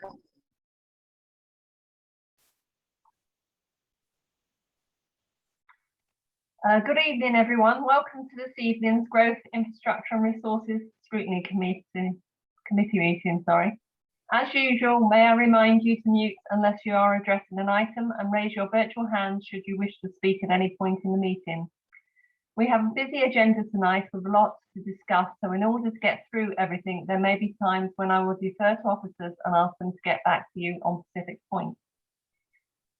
Good evening, everyone. Welcome to this evening's Growth, Infrastructure and Resources Scrutiny Committee meeting. As usual, may I remind you to mute unless you are addressing an item, and raise your virtual hand should you wish to speak at any point in the meeting. We have a busy agenda tonight with lots to discuss, so in order to get through everything, there may be times when I will defer to officers and ask them to get back to you on specific points.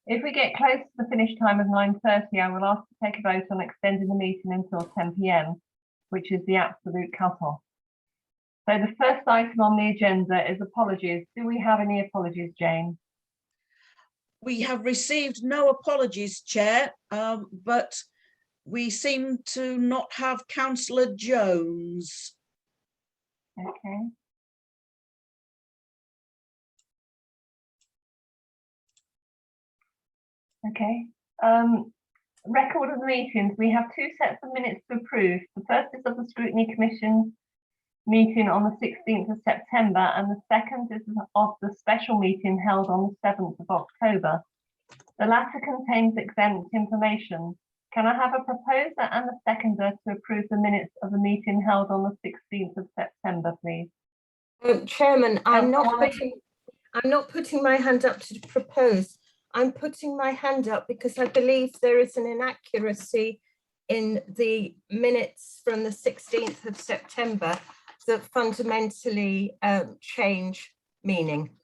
If we get close to the finish time of 9:30, I will ask to take a vote on extending the meeting until 10 p.m, which is the absolute cut-off. So the first item on the agenda is apologies. Do we have any apologies, Jane? We have received no apologies, Chair, but we seem to not have Councillor Jones. Okay. Okay. Record of the meetings. We have two sets of minutes to approve. The first is of the Scrutiny Commission meeting on the 16th of September, and the second is of the special meeting held on the 7th of October. The latter contains exempt information. Can I have a proposer and a seconder to approve the minutes of the meeting held on the 16th of September, please? Chairman, I'm not putting my hand up to propose. I'm putting my hand up because I believe there is an inaccuracy in the minutes from the 16th of September that fundamentally change meaning.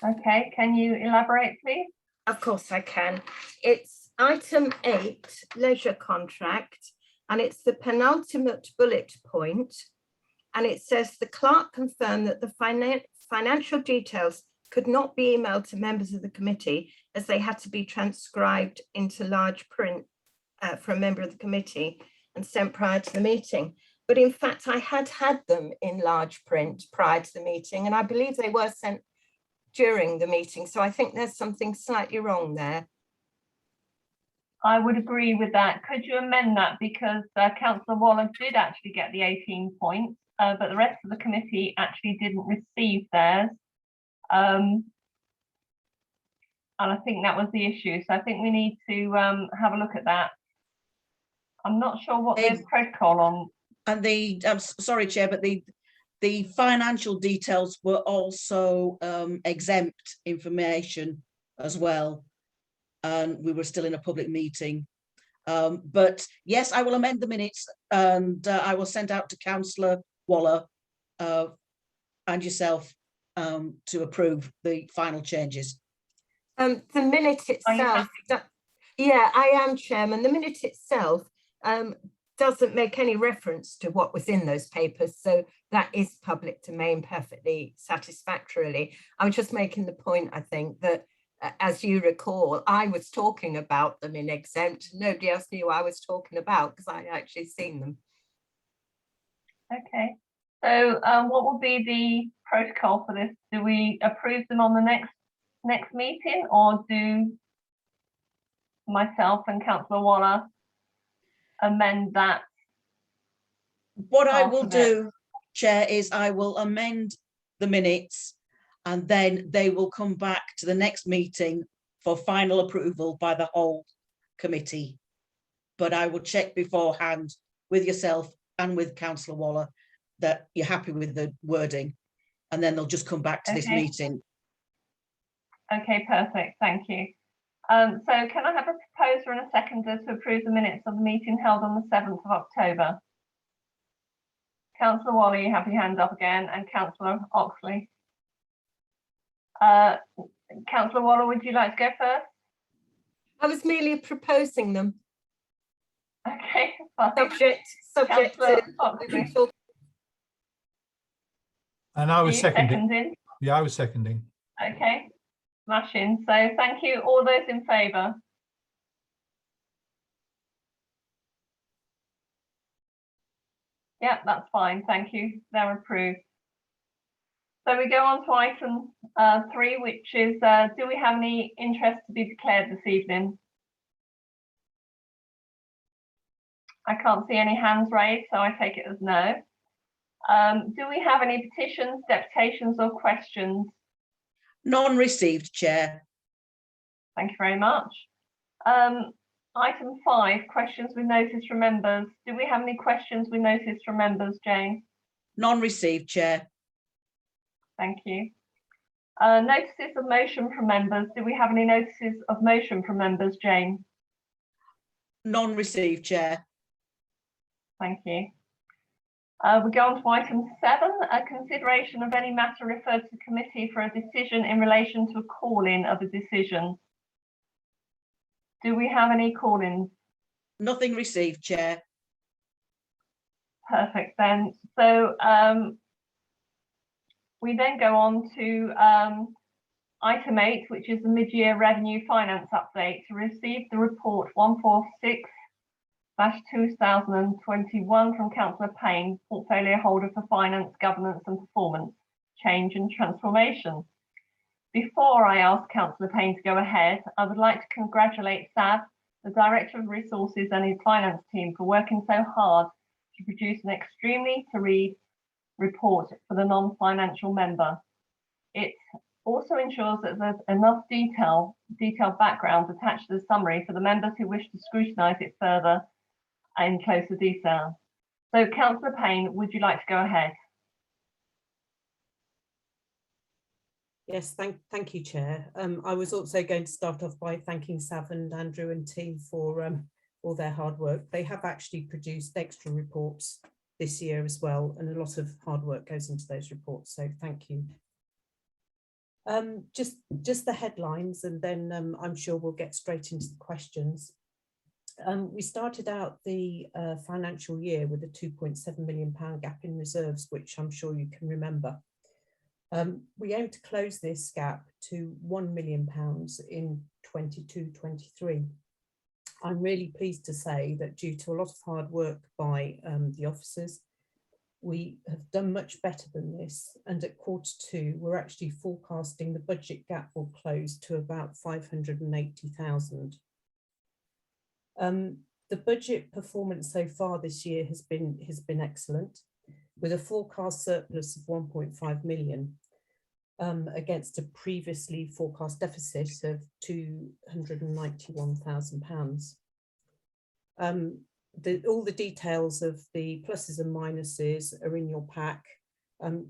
Okay, can you elaborate, please? Of course I can. It's item 8, leisure contract, and it's the penultimate bullet point. And it says the clerk confirmed that the financial details could not be emailed to members of the committee as they had to be transcribed into large print for a member of the committee and sent prior to the meeting. But in fact, I had them in large print prior to the meeting, and I believe they were sent during the meeting. So I think there's something slightly wrong there. I would agree with that. Could you amend that? Because Councillor Waller did actually get the 18 points, but the rest of the committee actually didn't receive theirs. And I think that was the issue. So I think we need to have a look at that. I'm not sure what there's protocol on. And I'm sorry, Chair, but the financial details were also exempt information as well. And we were still in a public meeting. But yes, I will amend the minutes, and I will send out to Councillor Waller and yourself to approve the final changes. The minute itself, yeah, I am, Chairman. The minute itself doesn't make any reference to what was in those papers, so that is public domain perfectly satisfactorily. I was just making the point, I think, that as you recall, I was talking about them in exempt. Nobody else knew I was talking about because I actually seen them. Okay. So what will be the protocol for this? Do we approve them on the next meeting, or do myself and Councillor Waller amend that? What I will do, Chair, is I will amend the minutes, and then they will come back to the next meeting for final approval by the whole committee. But I will check beforehand with yourself and with Councillor Waller that you're happy with the wording, and then they'll just come back to this meeting. Okay, perfect, thank you. So can I have a proposer and a seconder to approve the minutes of the meeting held on the 7th of October? Councillor Waller, you have your hand up again, and Councillor Oxley. Councillor Waller, would you like to go first? I was merely proposing them. Okay, subject to. And I was seconding. Yeah, I was seconding. Okay, smashing. So thank you. All those in favour? Yeah, that's fine. Thank you. They're approved. So we go on to item 3, which is, do we have any interest to be declared this evening? I can't see any hands raised, so I take it as no. Do we have any petitions, deputations or questions? None received, Chair. Thank you very much. Item 5, questions with notice from members. Do we have any questions with notice from members, Jane? None received, Chair. Thank you. Notices of motion from members. Do we have any notices of motion from members, Jane? None received, Chair. Thank you. We go on to item 7, a consideration of any matter referred to committee for a decision in relation to a call-in of a decision. Do we have any call-ins? Nothing received, Chair. Perfect then. So we then go on to item 8, which is the mid-year revenue finance update, to receive the report 146/2021 from Councillor Payne, portfolio holder for finance, governance and performance, change and transformation. Before I ask Councillor Payne to go ahead, I would like to congratulate Sav, the Director of Resources and his finance team, for working so hard to produce an extremely to read report for the non-financial member. It also ensures that there's enough detailed background attached to the summary for the members who wish to scrutinise it further in closer detail. So Councillor Payne, would you like to go ahead? Yes, thank you, Chair. I was also going to start off by thanking Sav and Andrew and team for all their hard work. They have actually produced extra reports this year as well, and a lot of hard work goes into those reports, so thank you. Just the headlines, and then I'm sure we'll get straight into the questions. We started out the financial year with a £2.7 million gap in reserves, which I'm sure you can remember. We aim to close this gap to £1 million in 22-23. I'm really pleased to say that due to a lot of hard work by the officers, we have done much better than this, and at Q2 we're actually forecasting the budget gap will close to about 580,000. The budget performance so far this year has been excellent, with a forecast surplus of 1.5 million against a previously forecast deficit of £291,000. All the details of the pluses and minuses are in your pack,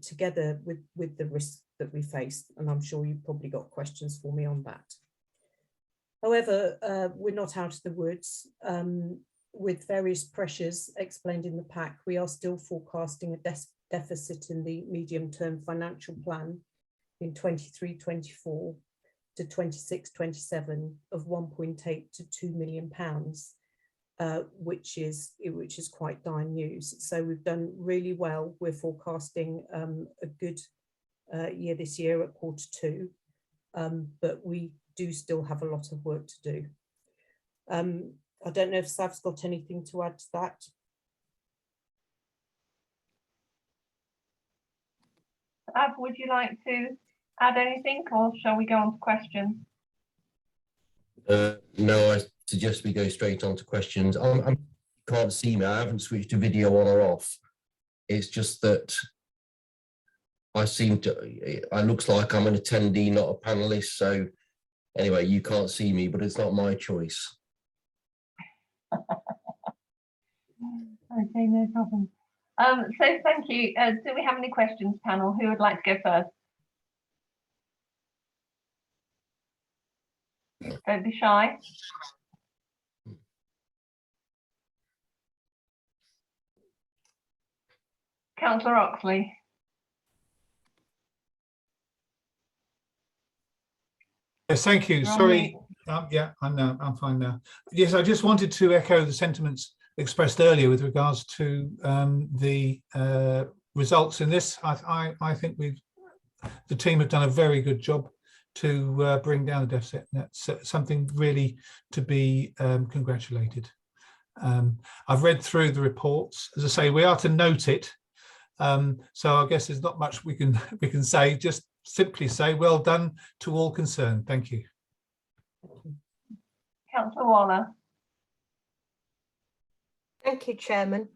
together with the risks that we face, and I'm sure you've probably got questions for me on that. However, we're not out of the woods. With various pressures explained in the pack, we are still forecasting a deficit in the medium-term financial plan in 23-24 to 26-27 of 1.8 to £2 million, which is quite dire news. So we've done really well. We're forecasting a good year this year at Q2, but we do still have a lot of work to do. I don't know if Sav's got anything to add to that. Sav, would you like to add anything, or shall we go on to questions? No, I suggest we go straight on to questions. I can't see me. I haven't switched to video on or off. It's just that it looks like I'm an attendee, not a panelist. So anyway, you can't see me, but it's not my choice. Okay, no problem. So thank you. Do we have any questions, panel? Who would like to go first? Don't be shy. Councillor Oxley. Yes, thank you. Sorry. Yeah, I know. I'm fine now. Yes, I just wanted to echo the sentiments expressed earlier with regards to the results in this. I think the team have done a very good job to bring down the deficit. That's something really to be congratulated. I've read through the reports. As I say, we are to note it. So I guess there's not much we can say. Just simply say well done to all concerned. Thank you. Councillor Waller. Thank you, Chairman.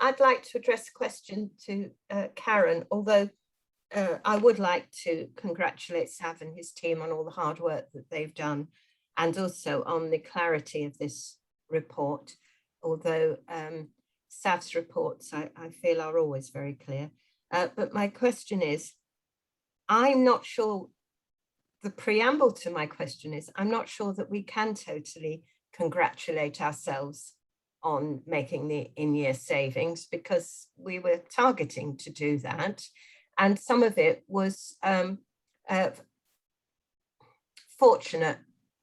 I'd like to address a question to Karen, although I would like to congratulate Sav and his team on all the hard work that they've done, and also on the clarity of this report, although Sav's reports I feel are always very clear. But my question is, I'm not sure, the preamble to my question is, I'm not sure that we can totally congratulate ourselves on making the in-year savings, because we were targeting to do that. And some of it was fortunate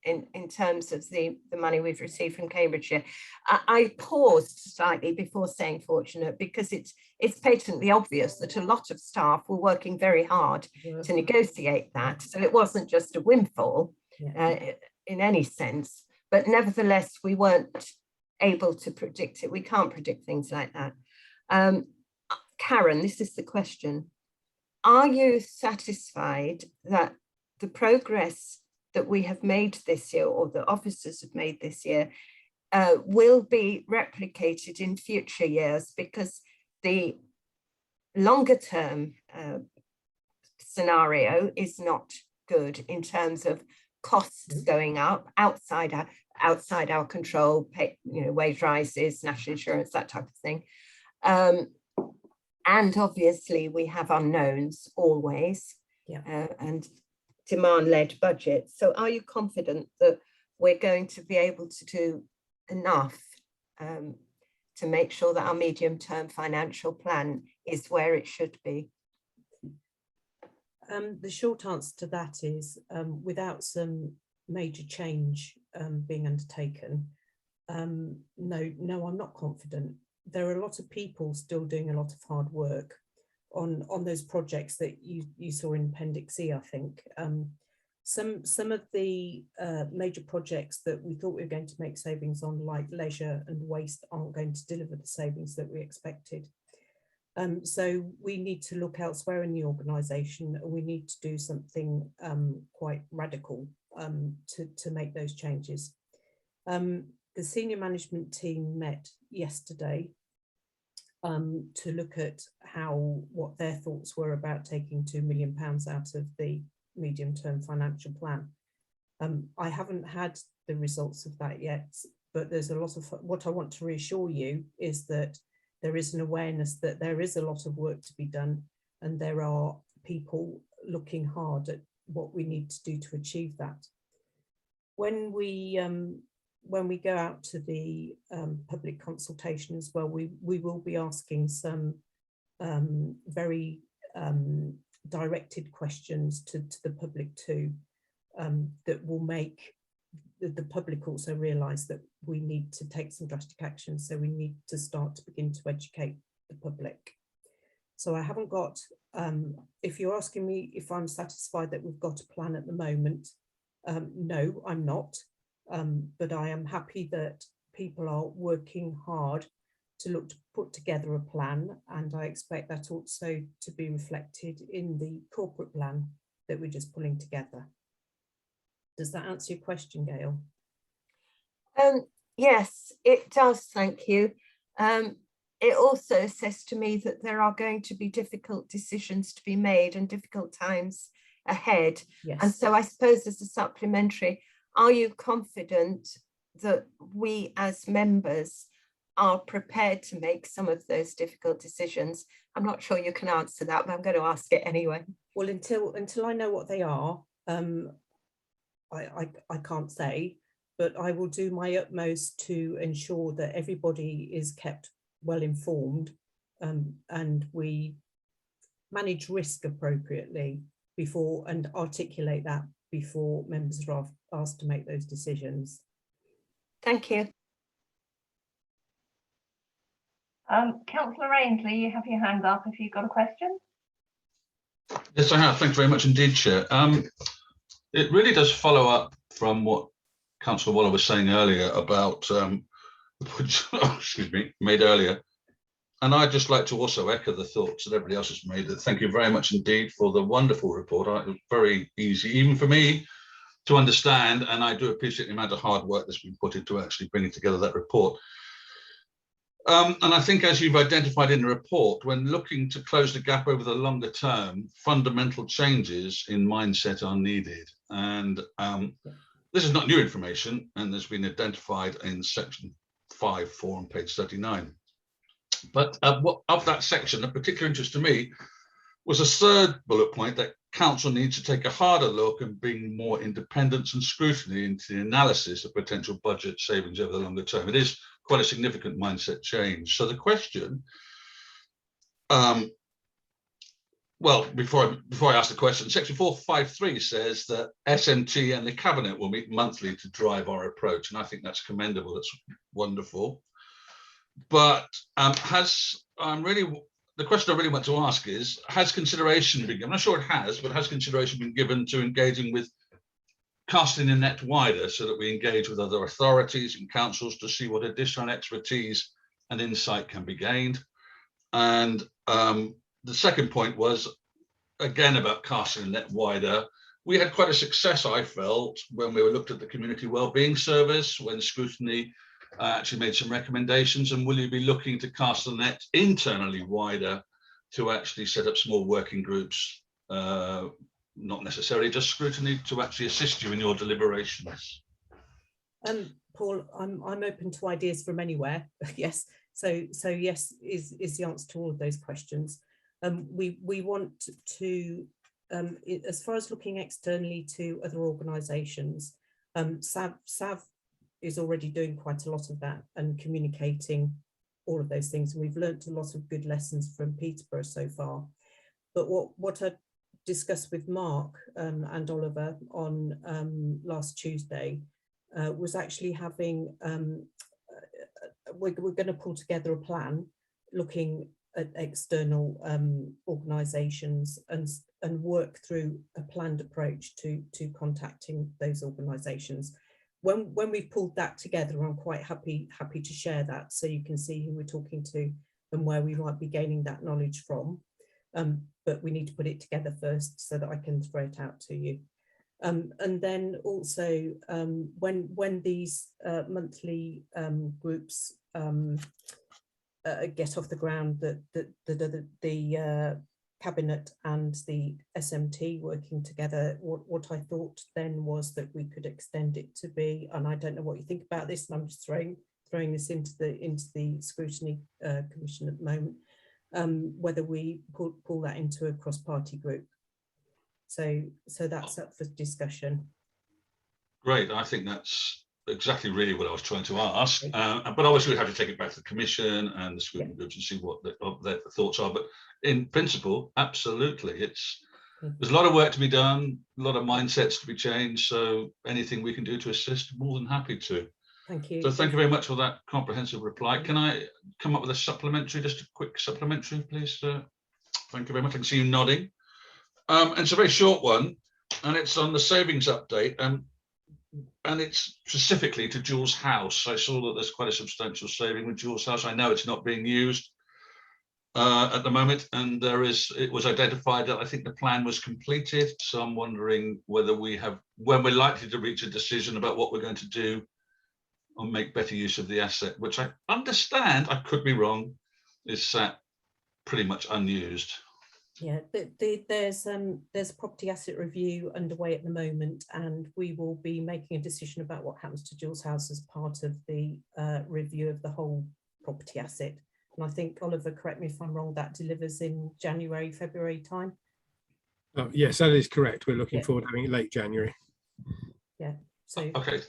in terms of the money we've received from Cambridgeshire. I paused slightly before saying fortunate, because it's patently obvious that a lot of staff were working very hard to negotiate that. So it wasn't just a windfall in any sense, but nevertheless, we weren't able to predict it. We can't predict things like that. Karen, this is the question. Are you satisfied that the progress that we have made this year, or the officers have made this year, will be replicated in future years? Because the longer term scenario is not good in terms of costs going up outside our control, pay, wage rises, national insurance, that type of thing. And obviously we have unknowns always, and demand-led budgets. So are you confident that we're going to be able to do enough to make sure that our medium-term financial plan is where it should be? The short answer to that is, without some major change being undertaken, no, I'm not confident. There are a lot of people still doing a lot of hard work on those projects that you saw in Appendix E, I think. Some of the major projects that we thought we were going to make savings on, like leisure and waste, aren't going to deliver the savings that we expected. So we need to look elsewhere in the organisation. We need to do something quite radical to make those changes. The senior management team met yesterday to look at what their thoughts were about taking £2 million out of the medium-term financial plan. I haven't had the results of that yet, but there's a lot of, what I want to reassure you is that there is an awareness that there is a lot of work to be done, and there are people looking hard at what we need to do to achieve that. When we go out to the public consultation as well, we will be asking some very directed questions to the public too, that will make the public also realise that we need to take some drastic action. So we need to start to begin to educate the public. So I haven't got, if you're asking me if I'm satisfied that we've got a plan at the moment, no, I'm not. But I am happy that people are working hard to look to put together a plan, and I expect that also to be reflected in the corporate plan that we're just pulling together. Does that answer your question, Gail? Yes, it does, thank you. It also says to me that there are going to be difficult decisions to be made and difficult times ahead. Yes. And so I suppose as a supplementary, are you confident that we as members are prepared to make some of those difficult decisions? I'm not sure you can answer that, but I'm going to ask it anyway. Well, until I know what they are, I can't say, but I will do my utmost to ensure that everybody is kept well informed, and we manage risk appropriately before, and articulate that before members are asked to make those decisions. Thank you. Councillor Ainsley, you have your hand up if you've got a question. Yes, I have. Thanks very much indeed, Chair. It really does follow up from what Councillor Waller was saying earlier about, excuse me, made earlier. And I'd just like to also echo the thoughts that everybody else has made. Thank you very much indeed for the wonderful report. It was very easy, even for me, to understand, and I do appreciate the amount of hard work that's been put into actually bringing together that report. And I think, as you've identified in the report, when looking to close the gap over the longer term, fundamental changes in mindset are needed. And this is not new information, and there's been identified in section 5.4 on page 39. But of that section, of particular interest to me was a third bullet point that council needs to take a harder look and bring more independence and scrutiny into the analysis of potential budget savings over the longer term. It is quite a significant mindset change. So the question, well, before I ask the question, section 453 says that SMT and the cabinet will meet monthly to drive our approach, and I think that's commendable. That's wonderful. But the question I really want to ask is, has consideration been given? I'm not sure it has, but has consideration been given to engaging with casting the net wider so that we engage with other authorities and councils to see what additional expertise and insight can be gained? And the second point was, again, about casting the net wider. We had quite a success, I felt, when we looked at the community wellbeing service, when scrutiny actually made some recommendations. And will you be looking to cast the net internally wider to actually set up small working groups, not necessarily just scrutiny, to actually assist you in your deliberations? Paul, I'm open to ideas from anywhere. Yes, so yes is the answer to all of those questions. We want to, as far as looking externally to other organisations, SAV is already doing quite a lot of that and communicating all of those things. And we've learnt a lot of good lessons from Peterborough so far. But what I discussed with Mark and Oliver on last Tuesday was actually having, we're going to pull together a plan looking at external organisations and work through a planned approach to contacting those organisations. When we've pulled that together, I'm quite happy to share that so you can see who we're talking to and where we might be gaining that knowledge from. But we need to put it together first so that I can throw it out to you. And then also when these monthly groups get off the ground, the Cabinet and the SMT working together, what I thought then was that we could extend it to be, and I don't know what you think about this, and I'm just throwing this into the scrutiny commission at the moment, whether we pull that into a cross-party group. So that's up for discussion. Great, I think that's exactly really what I was trying to ask. But obviously we have to take it back to the commission and the scrutiny groups and see what their thoughts are. But in principle, absolutely, there's a lot of work to be done, a lot of mindsets to be changed. So anything we can do to assist, more than happy to. Thank you. So thank you very much for that comprehensive reply. Can I come up with a supplementary, just a quick supplementary, please? Thank you very much. I can see you nodding. And it's a very short one, and it's on the savings update. And it's specifically to Jules House. I saw that there's quite a substantial saving with Jules House. I know it's not being used at the moment, and it was identified that I think the plan was completed. So I'm wondering whether when we're likely to reach a decision about what we're going to do or make better use of the asset, which I understand, I could be wrong, is sat pretty much unused. Yeah, there's a property asset review underway at the moment, and we will be making a decision about what happens to Jules House as part of the review of the whole property asset. And I think, Oliver, correct me if I'm wrong, that delivers in January, February time. Yes, that is correct. We're looking forward to having it late January. Yeah. So okay,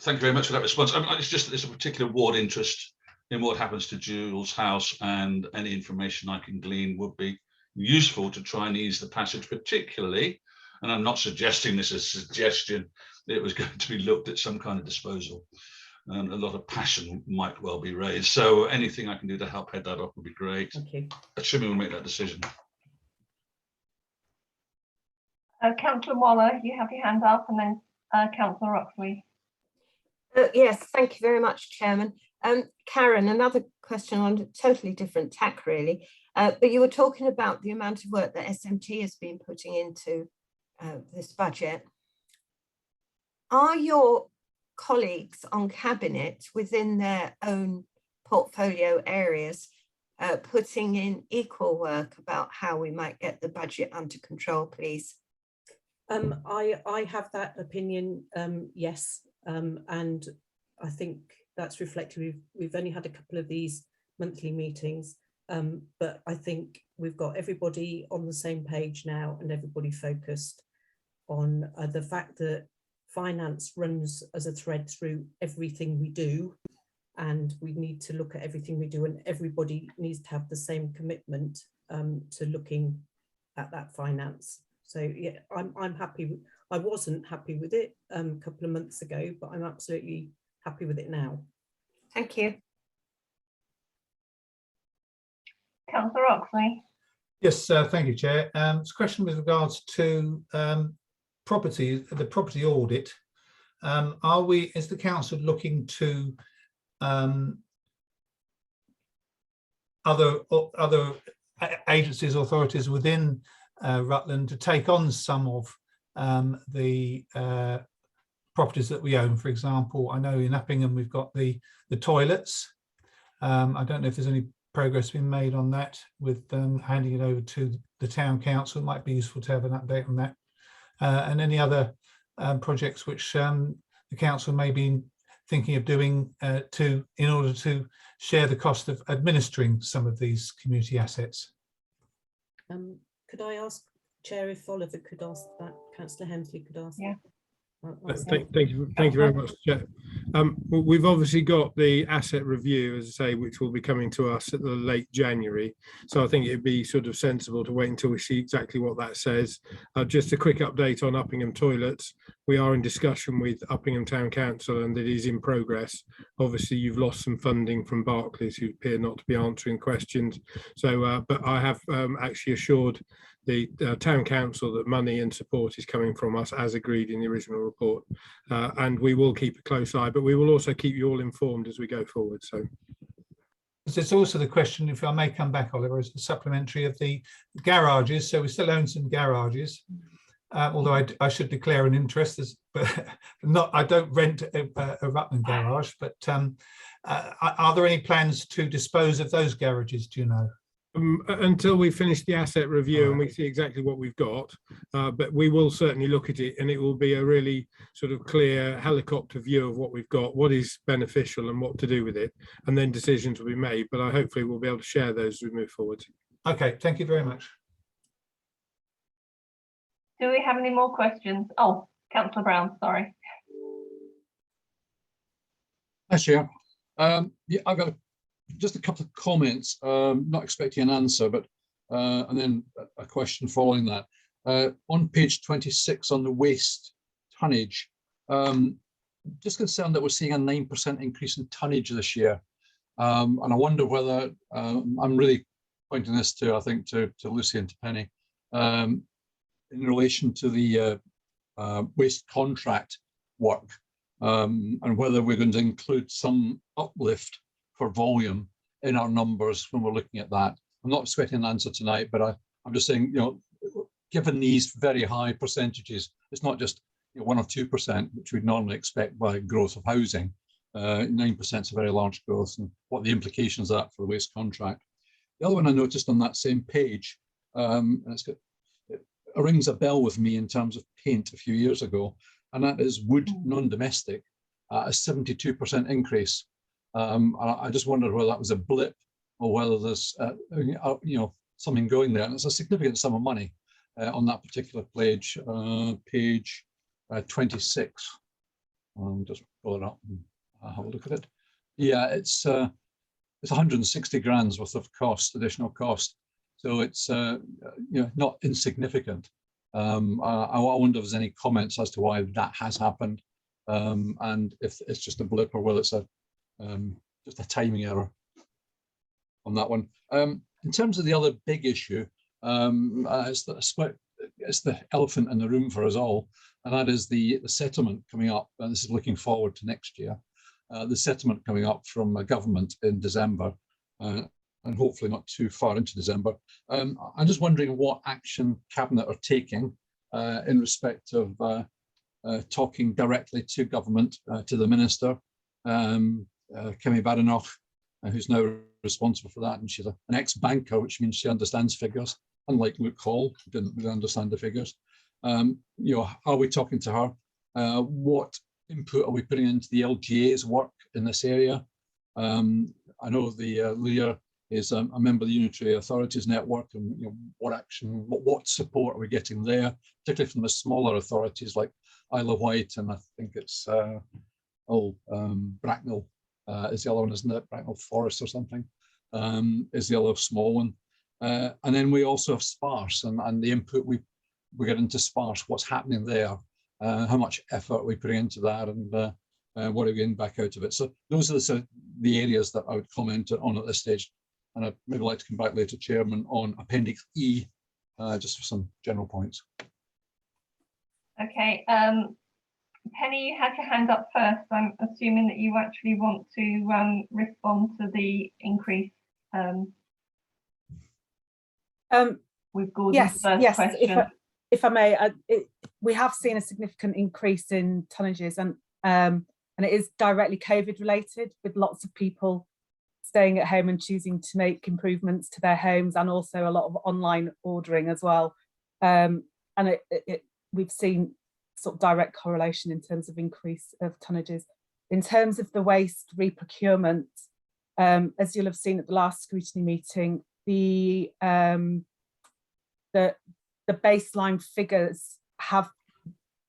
thank you very much for that response. It's just that there's a particular ward interest in what happens to Jules House, and any information I can glean would be useful to try and ease the passage, particularly, and I'm not suggesting this as a suggestion, it was going to be looked at some kind of disposal, and a lot of passion might well be raised. So anything I can do to help head that off would be great. thank you. Assuming we'll make that decision. Councillor Waller, you have your hand up, and then Councillor Oxley. Yes, thank you very much, Chairman. Karen, another question on a totally different tack, really. But you were talking about the amount of work that SMT has been putting into this budget. Are your colleagues on Cabinet within their own portfolio areas, putting in equal work about how we might get the budget under control, please? I have that opinion, yes, and I think that's reflected. We've only had a couple of these monthly meetings, but I think we've got everybody on the same page now and everybody focused on the fact that finance runs as a thread through everything we do, and we need to look at everything we do, and everybody needs to have the same commitment to looking at that finance. So yeah, I'm happy. I wasn't happy with it a couple of months ago, but I'm absolutely happy with it now. Thank you. Councillor Oxley. Yes, thank you, Chair. It's a question with regards to the property audit. Is the council looking to other agencies, authorities within Rutland to take on some of the properties that we own? For example, I know in Uppingham we've got the toilets. I don't know if there's any progress being made on that with handing it over to the town council. It might be useful to have an update on that, and any other projects which the council may be thinking of doing in order to share the cost of administering some of these community assets. Could I ask, Chair, if Oliver could ask that, Councillor Hemsley could ask? Yeah. Thank you very much, Chair. We've obviously got the asset review, as I say, which will be coming to us at the late January. So I think it'd be sort of sensible to wait until we see exactly what that says. Just a quick update on Uppingham toilets. We are in discussion with Uppingham Town Council and it is in progress. Obviously, you've lost some funding from Barclays, who appear not to be answering questions. So, but I have actually assured the town council that money and support is coming from us as agreed in the original report, and we will keep a close eye, but we will also keep you all informed as we go forward. So there's also the question, if I may come back, Oliver, as a supplementary of the garages. So we still own some garages, although I should declare an interest, but I don't rent a Rutland garage. But are there any plans to dispose of those garages, do you know? Until we finish the asset review and we see exactly what we've got, but we will certainly look at it, and it will be a really sort of clear helicopter view of what we've got, what is beneficial and what to do with it, and then decisions will be made. But I hopefully we'll be able to share those as we move forward. Okay, thank you very much. Do we have any more questions? Oh, Councillor Brown, sorry. Hi, Chair. Yeah, I've got just a couple of comments, not expecting an answer, but and then a question following that. On page 26 on the waste tonnage, just concerned that we're seeing a 9% increase in tonnage this year. And I wonder whether, I'm really pointing this to, I think, to Lucy and to Penny, in relation to the waste contract work, and whether we're going to include some uplift for volume in our numbers when we're looking at that. I'm not expecting an answer tonight, but I'm just saying, you know, given these very high percentages, it's not just 1 or 2%, which we'd normally expect by growth of housing. 9% is a very large growth, and what the implications are for the waste contract. The other one I noticed on that same page, and it rings a bell with me in terms of paint a few years ago, and that is wood non-domestic, a 72% increase. I just wondered whether that was a blip or whether there's something going there, and it's a significant sum of money on that particular page, page 26. Just pull it up and have a look at it. Yeah, it's 160 grand's worth of cost, additional cost, so it's not insignificant. I wonder if there's any comments as to why that has happened, and if it's just a blip or whether it's just a timing error on that one. In terms of the other big issue, it's the elephant in the room for us all, and that is the settlement coming up. And this is looking forward to next year. The settlement coming up from government in December, and hopefully not too far into December. I'm just wondering what action Cabinet are taking in respect of talking directly to government, to the Minister, Kemi Badenoch, who's now responsible for that, and she's an ex-banker, which means she understands figures, unlike Luke Hall, who didn't really understand the figures. You know, are we talking to her? What input are we putting into the LGA's work in this area? I know the Leah is a member of the Unitary Authorities Network, and you know, what support are we getting there, particularly from the smaller authorities like Isle of Wight, and I think it's Bracknell is the other one, isn't it? Bracknell Forest or something is the other small one. And then we also have Sparse and the input we get into Sparse, what's happening there, how much effort we put into that, and what are we getting back out of it. So those are the areas that I would comment on at this stage. And I'd maybe like to come back later, Chairman, on Appendix E, just for some general points. Okay, Penny, you had your hand up first. I'm assuming that you actually want to respond to the increase with Gordon's first question. If I may, we have seen a significant increase in tonnages, and it is directly COVID related, with lots of people staying at home and choosing to make improvements to their homes, and also a lot of online ordering as well. And we've seen sort of direct correlation in terms of increase of tonnages. In terms of the waste reprocurement, as you'll have seen at the last scrutiny meeting, the baseline figures have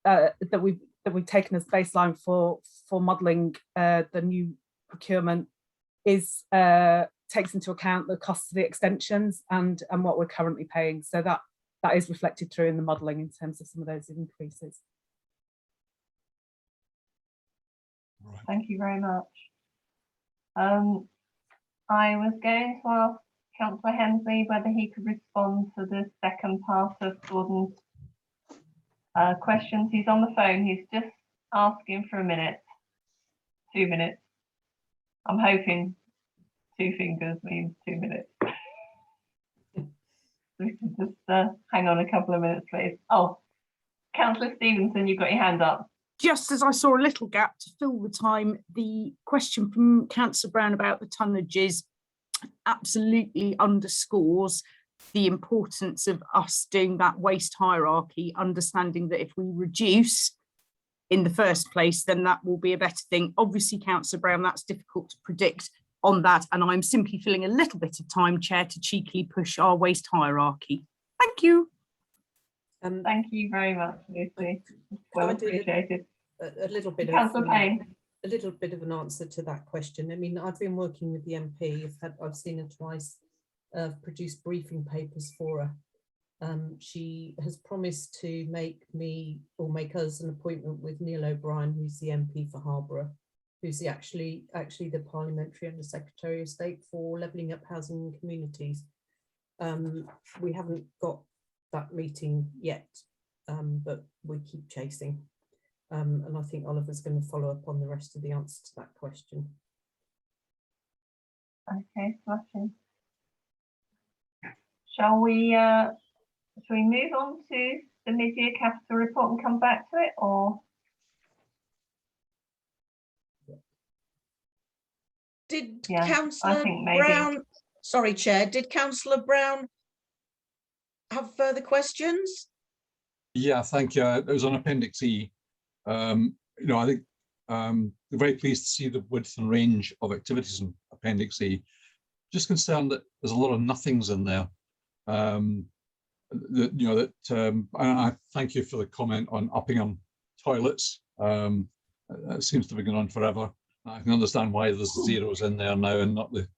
that we've taken as baseline for modelling the new procurement is takes into account the cost of the extensions and what we're currently paying. So that is reflected through in the modelling in terms of some of those increases. Right. Thank you very much. I was going to ask Councillor Hensley whether he could respond to the second part of Gordon's questions. He's on the phone. He's just asking for a minute, 2 minutes. I'm hoping 2 fingers means 2 minutes. We can just hang on a couple of minutes, please. Oh, Councillor Stevenson, you've got your hand up. Just as I saw a little gap to fill the time, the question from Councillor Brown about the tonnages absolutely underscores the importance of us doing that waste hierarchy, understanding that if we reduce in the first place, then that will be a better thing. Obviously, Councillor Brown, that's difficult to predict on that, and I'm simply filling a little bit of time, Chair, to cheekily push our waste hierarchy. Thank you. Thank you very much, Lucy. Well appreciated. A little bit Councillor Payne. A little bit of an answer to that question. I mean, I've been working with the MP. I've seen her twice, produce briefing papers for her. She has promised to make us an appointment with Neil O'Brien, who's the MP for Harborough, who's actually the Parliamentary Under Secretary of State for Levelling Up Housing and Communities. We haven't got that meeting yet, but we keep chasing. And I think Oliver's going to follow up on the rest of the answer to that question. Okay, smashing. Shall we move on to the mid-year capital report and come back to it, or? Did Yeah, Councillor Brown, sorry, Chair, did Councillor Brown have further questions? Yeah, thank you. It was on Appendix E. You know, I think I'm very pleased to see the width and range of activities in Appendix E. Just concerned that there's a lot of nothings in there. And I thank you for the comment on Uppingham toilets. It seems to be going on forever. I can understand why there's zeros in there now and not the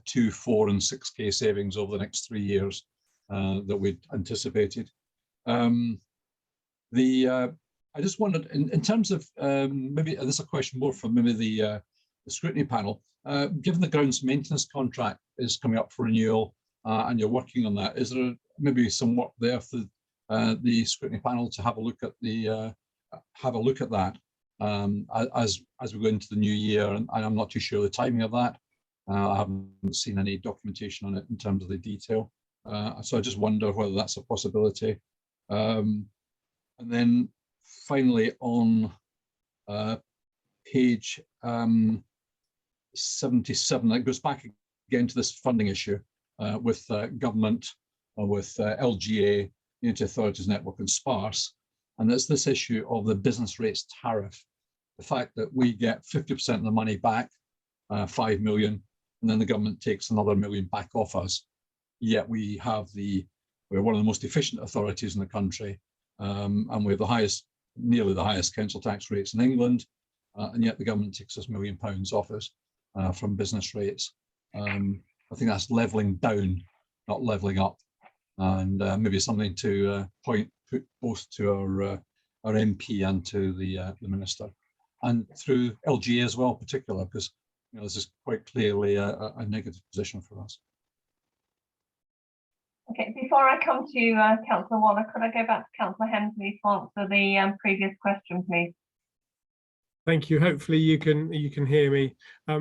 2, 4 and 6K savings over the next 3 years that we'd anticipated. I just wondered, in terms of maybe this is a question more from maybe the scrutiny panel. Given the grounds maintenance contract is coming up for renewal and you're working on that, is there maybe some work there for the scrutiny panel to have a look at that as we go into the new year? And I'm not too sure the timing of that. I haven't seen any documentation on it in terms of the detail. So I just wonder whether that's a possibility. And then finally on page 77. It goes back again to this funding issue with government, with LGA, Unity Authorities Network and SPARS. And it's this issue of the business rates tariff. The fact that we get 50% of the money back, 5 million, and then the government takes another million back off us. Yet we're one of the most efficient authorities in the country, and we have the highest, nearly the highest council tax rates in England, and yet the government takes us £1 million off us from business rates. I think that's levelling down, not levelling up, and maybe something to put both to our MP and to the minister, and through LGA as well, particular, because this is quite clearly a negative position for us. Okay, before I come to Councillor Waller, could I go back to Councillor Hemsley to answer the previous question, please? Thank you. Hopefully you can hear me.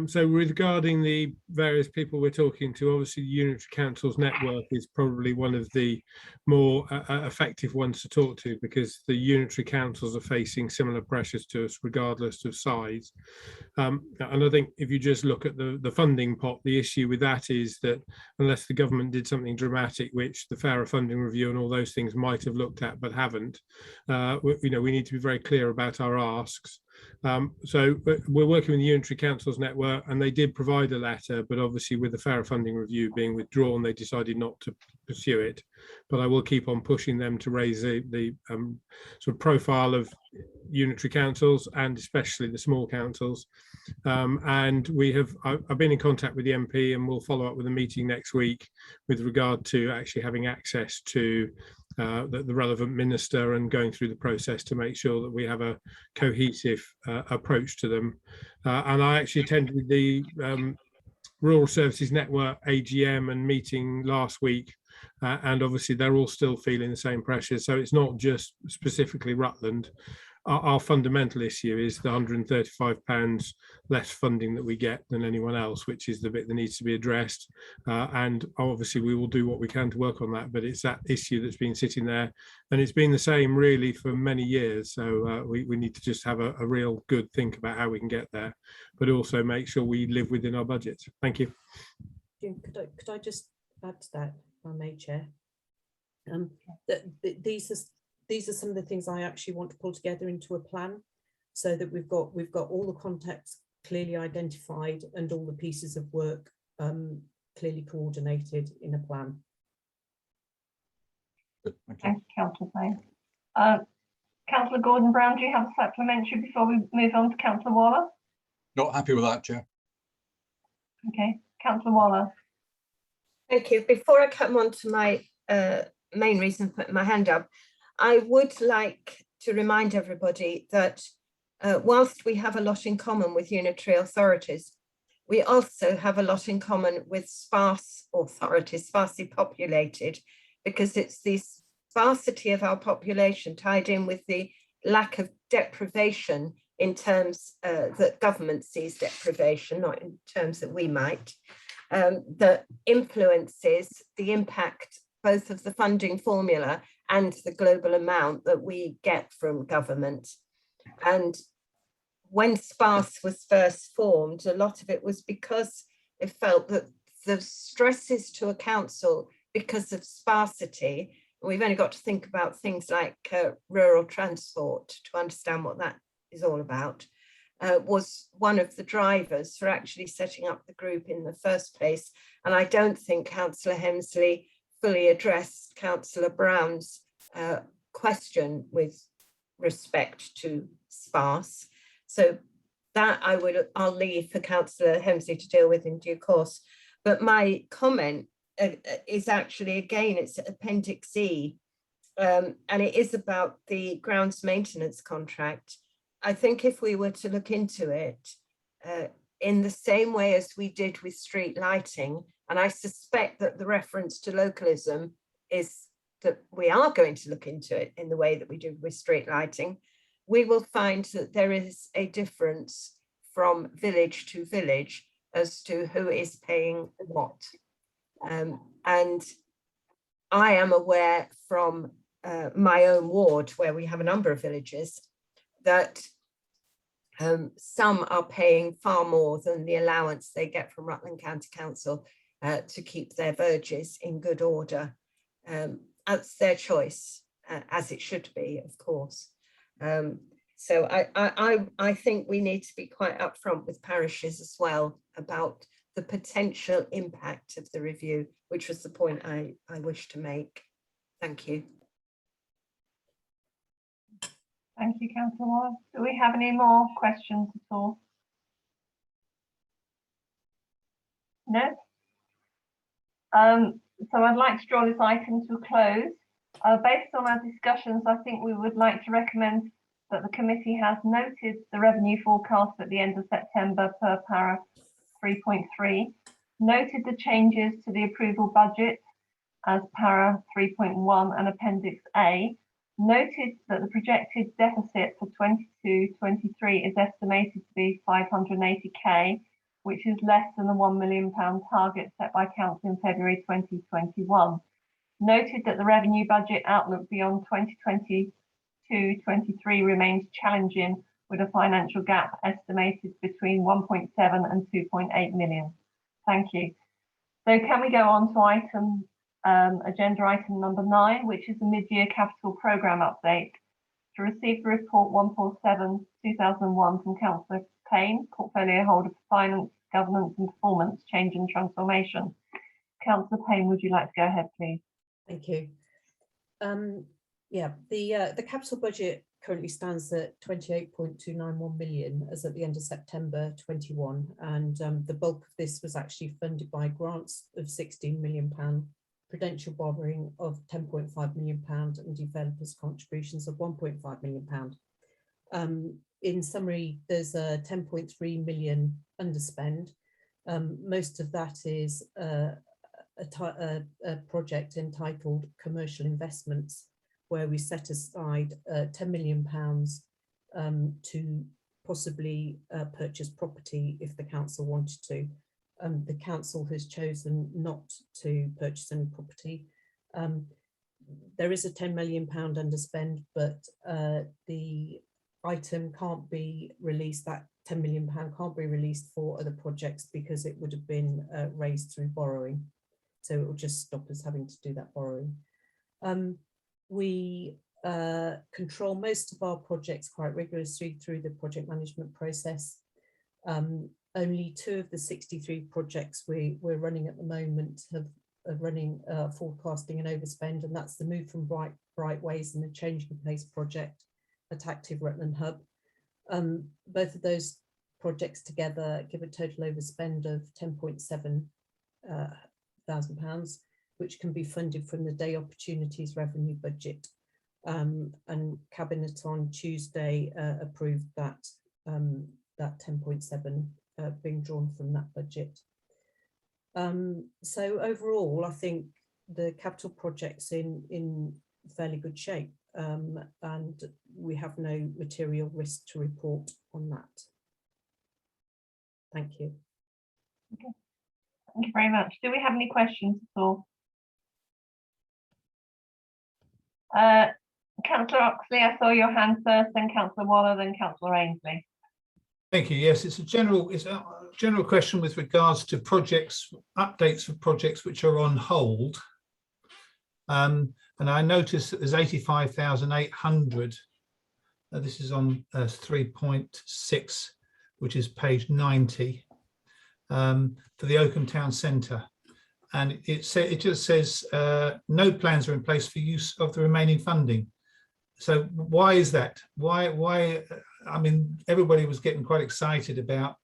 So regarding the various people we're talking to, obviously the Unitary Councils network is probably one of the more effective ones to talk to, because the Unitary Councils are facing similar pressures to us regardless of size. And I think if you just look at the funding pot, the issue with that is that unless the government did something dramatic, which the Fairer Funding Review and all those things might have looked at but haven't, we need to be very clear about our asks. So we're working with the Unitary Councils network, and they did provide a letter, but obviously with the Fairer Funding Review being withdrawn, they decided not to pursue it. But I will keep on pushing them to raise the sort of profile of Unitary Councils, and especially the small councils. And I've been in contact with the MP, and we'll follow up with a meeting next week with regard to actually having access to the relevant minister and going through the process to make sure that we have a cohesive approach to them. And I actually attended the Rural Services Network AGM and meeting last week, and obviously they're all still feeling the same pressures. So it's not just specifically Rutland. Our fundamental issue is the £135 less funding that we get than anyone else, which is the bit that needs to be addressed. And obviously we will do what we can to work on that, but it's that issue that's been sitting there, and it's been the same really for many years. So we need to just have a real good think about how we can get there, but also make sure we live within our budget. Thank you. Jim, could I just add to that, if I may, Chair? These are some of the things I actually want to pull together into a plan, so that we've got all the context clearly identified and all the pieces of work clearly coordinated in a plan. Thanks, Councillor Payne. Councillor Gordon-Brown, do you have a supplementary before we move on to Councillor Waller? Not happy with that, Chair. Okay, Councillor Waller. Thank you. Before I come on to my main reason for putting my hand up, I would like to remind everybody that whilst we have a lot in common with unitary authorities, we also have a lot in common with sparse authorities, sparsely populated, because it's the sparsity of our population tied in with the lack of deprivation in terms that government sees deprivation, not in terms that we might, that influences the impact both of the funding formula and the global amount that we get from government. And when SPARS was first formed, a lot of it was because it felt that the stresses to a council because of sparsity, and we've only got to think about things like rural transport to understand what that is all about, was one of the drivers for actually setting up the group in the first place. And I don't think Councillor Hemsley fully addressed Councillor Brown's question with respect to sparse. So that I'll leave for Councillor Hemsley to deal with in due course. But my comment is actually, again, it's Appendix E, and it is about the grounds maintenance contract. I think if we were to look into it in the same way as we did with street lighting, and I suspect that the reference to localism is that we are going to look into it in the way that we do with street lighting, we will find that there is a difference from village to village as to who is paying what. And I am aware from my own ward, where we have a number of villages, that some are paying far more than the allowance they get from Rutland County Council to keep their verges in good order. That's their choice, as it should be, of course. So I think we need to be quite upfront with parishes as well about the potential impact of the review, which was the point I wish to make. Thank you. Thank you, Councillor Waller. Do we have any more questions at all? No? So I'd like to draw this item to a close. Based on our discussions, I think we would like to recommend that the committee has noted the revenue forecast at the end of September per para 3.3, noted the changes to the approval budget as para 3.1 and appendix A, noted that the projected deficit for 22-23 is estimated to be 580k, which is less than the £1 million target set by Council in February 2021. Noted that the revenue budget outlook beyond 2022-23 remains challenging, with a financial gap estimated between 1.7 and 2.8 million. Thank you. So can we go on to agenda item number 9, which is the mid-year capital programme update. To receive the report 147/2001 from Councillor Payne, portfolio holder for finance, governance and performance, change and transformation. Councillor Payne, would you like to go ahead, please? Thank you. Yeah, the capital budget currently stands at 28.291 million as at the end of September 21, and the bulk of this was actually funded by grants of £16 million, prudential borrowing of £10.5 million, and developers' contributions of £1.5 million. In summary, there's a 10.3 million underspend. Most of that is a project entitled Commercial Investments, where we set aside £10 million to possibly purchase property if the council wanted to. The council has chosen not to purchase any property. There is a £10 million underspend, but the item can't be released, that £10 million can't be released for other projects because it would have been raised through borrowing. So it will just stop us having to do that borrowing. We control most of our projects quite rigorously through the project management process. Only 2 of the 63 projects we're running at the moment are running forecasting an overspend, and that's the Move from Bright Ways and the Changing Place project at Active Rutland Hub. Both of those projects together give a total overspend of £10.7 thousand, which can be funded from the Day Opportunities Revenue Budget. And Cabinet on Tuesday approved that 10.7 being drawn from that budget. So overall, I think the capital project's in fairly good shape, and we have no material risk to report on that. Thank you. Okay. Thank you very much. Do we have any questions at all? Councillor Oxley, I saw your hand first, then Councillor Waller, then Councillor Ainsley. Thank you. Yes, it's a general question with regards to projects, updates for projects which are on hold. And I noticed that there's 85,800. This is on 3.6, which is page 90, for the Oakham Town Centre. And it just says no plans are in place for use of the remaining funding. So why is that? Why? I mean, everybody was getting quite excited about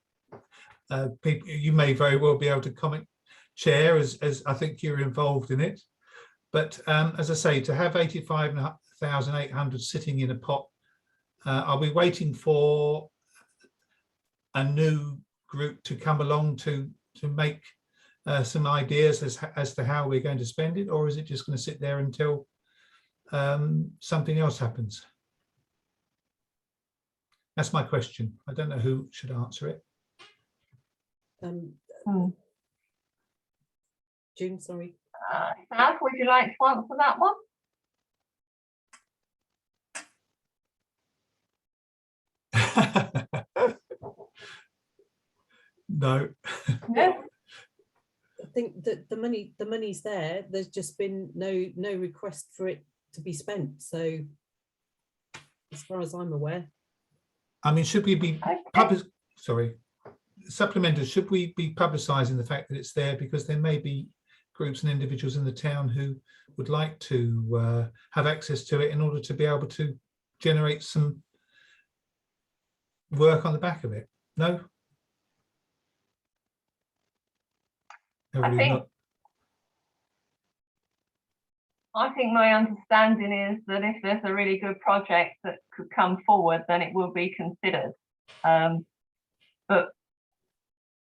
people. You may very well be able to comment, Chair, as I think you're involved in it. But as I say, to have 85,800 sitting in a pot, are we waiting for a new group to come along to make some ideas as to how we're going to spend it, or is it just going to sit there until something else happens? That's my question. I don't know who should answer it. June, sorry. Sav, would you like to answer that one? No. No. I think that the money's there. There's just been no request for it to be spent. So as far as I'm aware. I mean, should we be supplementers, should we be publicising the fact that it's there, because there may be groups and individuals in the town who would like to have access to it in order to be able to generate some work on the back of it? No? I think my understanding is that if there's a really good project that could come forward, then it will be considered. But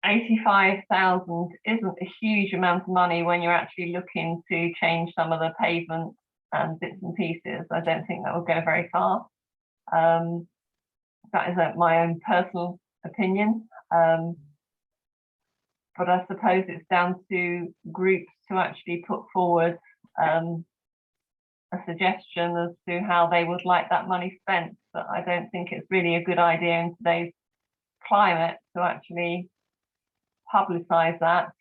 85,000 isn't a huge amount of money when you're actually looking to change some of the pavement and bits and pieces. I don't think that will go very far. That is my own personal opinion. But I suppose it's down to groups to actually put forward a suggestion as to how they would like that money spent. But I don't think it's really a good idea in today's climate to actually publicise that.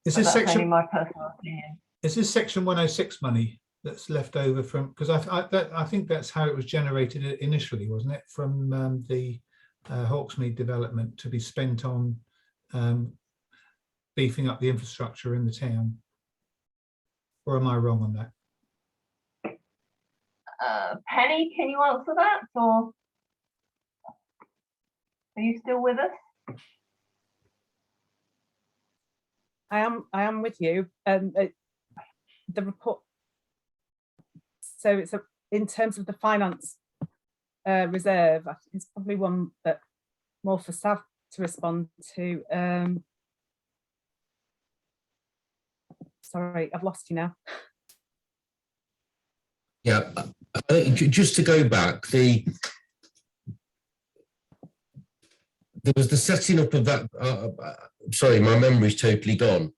Is this that's section, only my personal opinion. Is this section 106 money that's left over from, because I think that's how it was generated initially, wasn't it, from the Hawksmead development to be spent on beefing up the infrastructure in the town? Or am I wrong on that? Penny, can you answer that, or are you still with us? I am with you. The report. So it's in terms of the finance reserve, I think it's probably one that more for staff to respond to. Sorry, I've lost you now. Yeah, just to go back, there was the setting up of that. Sorry, my memory's totally gone.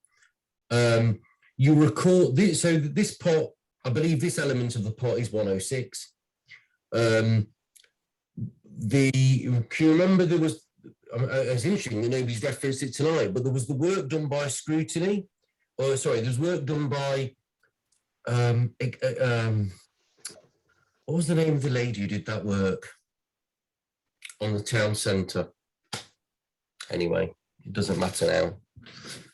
You recall this, so this pot, I believe this element of the pot is 106. Can you remember there was, it's interesting that nobody's referenced it tonight, but there was the work done by scrutiny. Oh, sorry, there's work done by, what was the name of the lady who did that work on the town centre? Anyway, it doesn't matter now,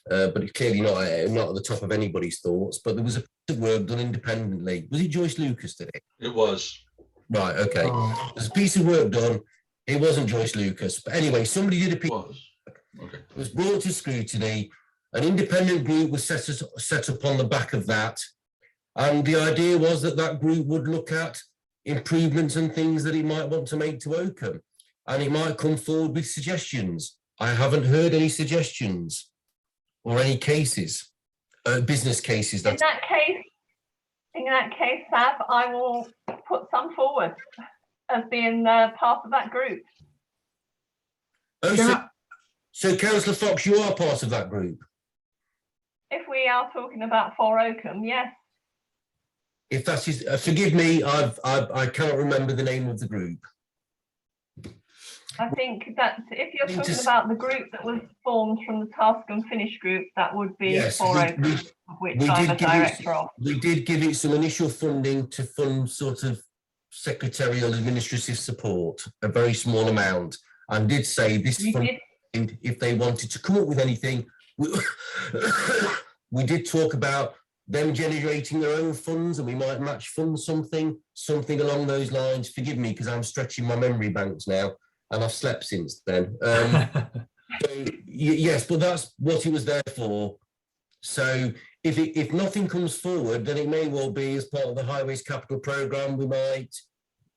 but it's clearly not at the top of anybody's thoughts, but there was a piece of work done independently. Was it Joyce Lucas did it? It was. Right, okay. There's a piece of work done. It wasn't Joyce Lucas, but anyway, somebody did a piece. It was brought to scrutiny. An independent group was set up on the back of that. And the idea was that that group would look at improvements and things that it might want to make to Oakham. And it might come forward with suggestions. I haven't heard any suggestions or any cases, business cases. In that case, Sav, I will put some forward as being part of that group. Oh, so Councillor Fox, you are part of that group? If we are talking about for Oakham, yes. If that is, forgive me, I cannot remember the name of the group. I think that if you're talking about the group that was formed from the Task and Finish group, that would be for Oakham, of which I'm a director of. We did give it some initial funding to fund sort of secretarial administrative support, a very small amount, and did say this funding, if they wanted to come up with anything, we did talk about them generating their own funds, and we might match fund something along those lines. Forgive me, because I'm stretching my memory banks now, and I've slept since then. So, yes, but that's what it was there for. So if nothing comes forward, then it may well be as part of the Highways Capital Programme, we might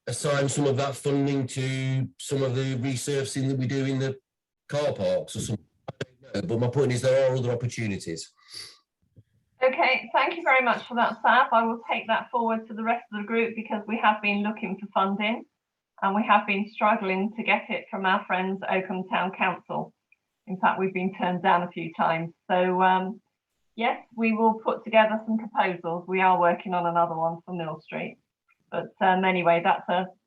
assign some of that funding to some of the resurfacing that we do in the car parks or something. I don't know, but my point is there are other opportunities. Okay, thank you very much for that, Sav. I will take that forward to the rest of the group, because we have been looking for funding and we have been struggling to get it from our friends Oakham Town Council. In fact, we've been turned down a few times. So yes, we will put together some proposals. We are working on another one for Mill Street. But anyway,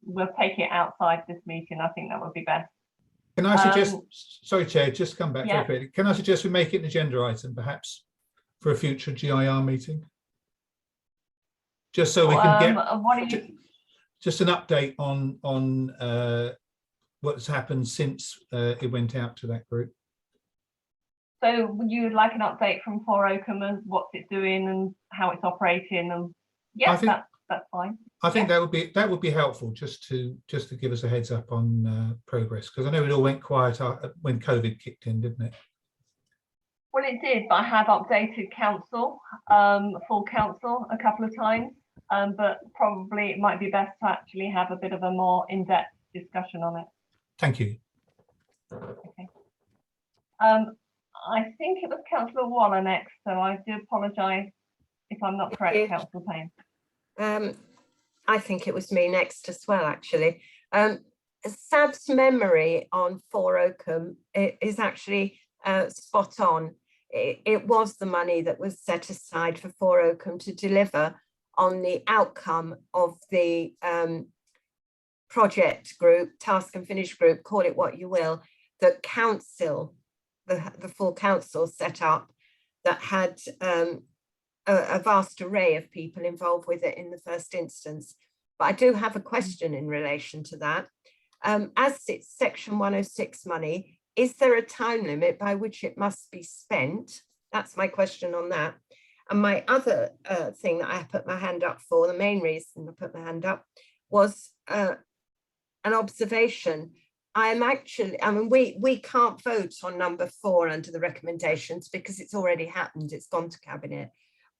we'll take it outside this meeting. I think that would be best. Can I suggest, sorry, Chair, just come back Yeah. very quickly. Can I suggest we make it an agenda item, perhaps, for a future GIR meeting? Just so we can get what are you, just an update on what's happened since it went out to that group. so would you like an update from 4 Oakham and what's it doing and how it's operating? And yeah, that's fine. I think that would be helpful, just to give us a heads up on progress, because I know it all went quiet when COVID kicked in, didn't it? Well, it did, but I have updated council, full council a couple of times, but probably it might be best to actually have a bit of a more in-depth discussion on it. Thank you. Okay. I think it was Councillor Waller next, so I do apologise if I'm not correct, Councillor Payne. I think it was me next as well, actually. Sav's memory on 4 Oakham is actually spot on. It was the money that was set aside for 4 Oakham to deliver on the outcome of the project group, task and finish group, call it what you will, that council, the full council set up, that had a vast array of people involved with it in the first instance. But I do have a question in relation to that. As it's Section 106 money, is there a time limit by which it must be spent? That's my question on that. And my other thing that I put my hand up for, the main reason I put my hand up, was an observation. I mean, we can't vote on number 4 under the recommendations because it's already happened, it's gone to Cabinet.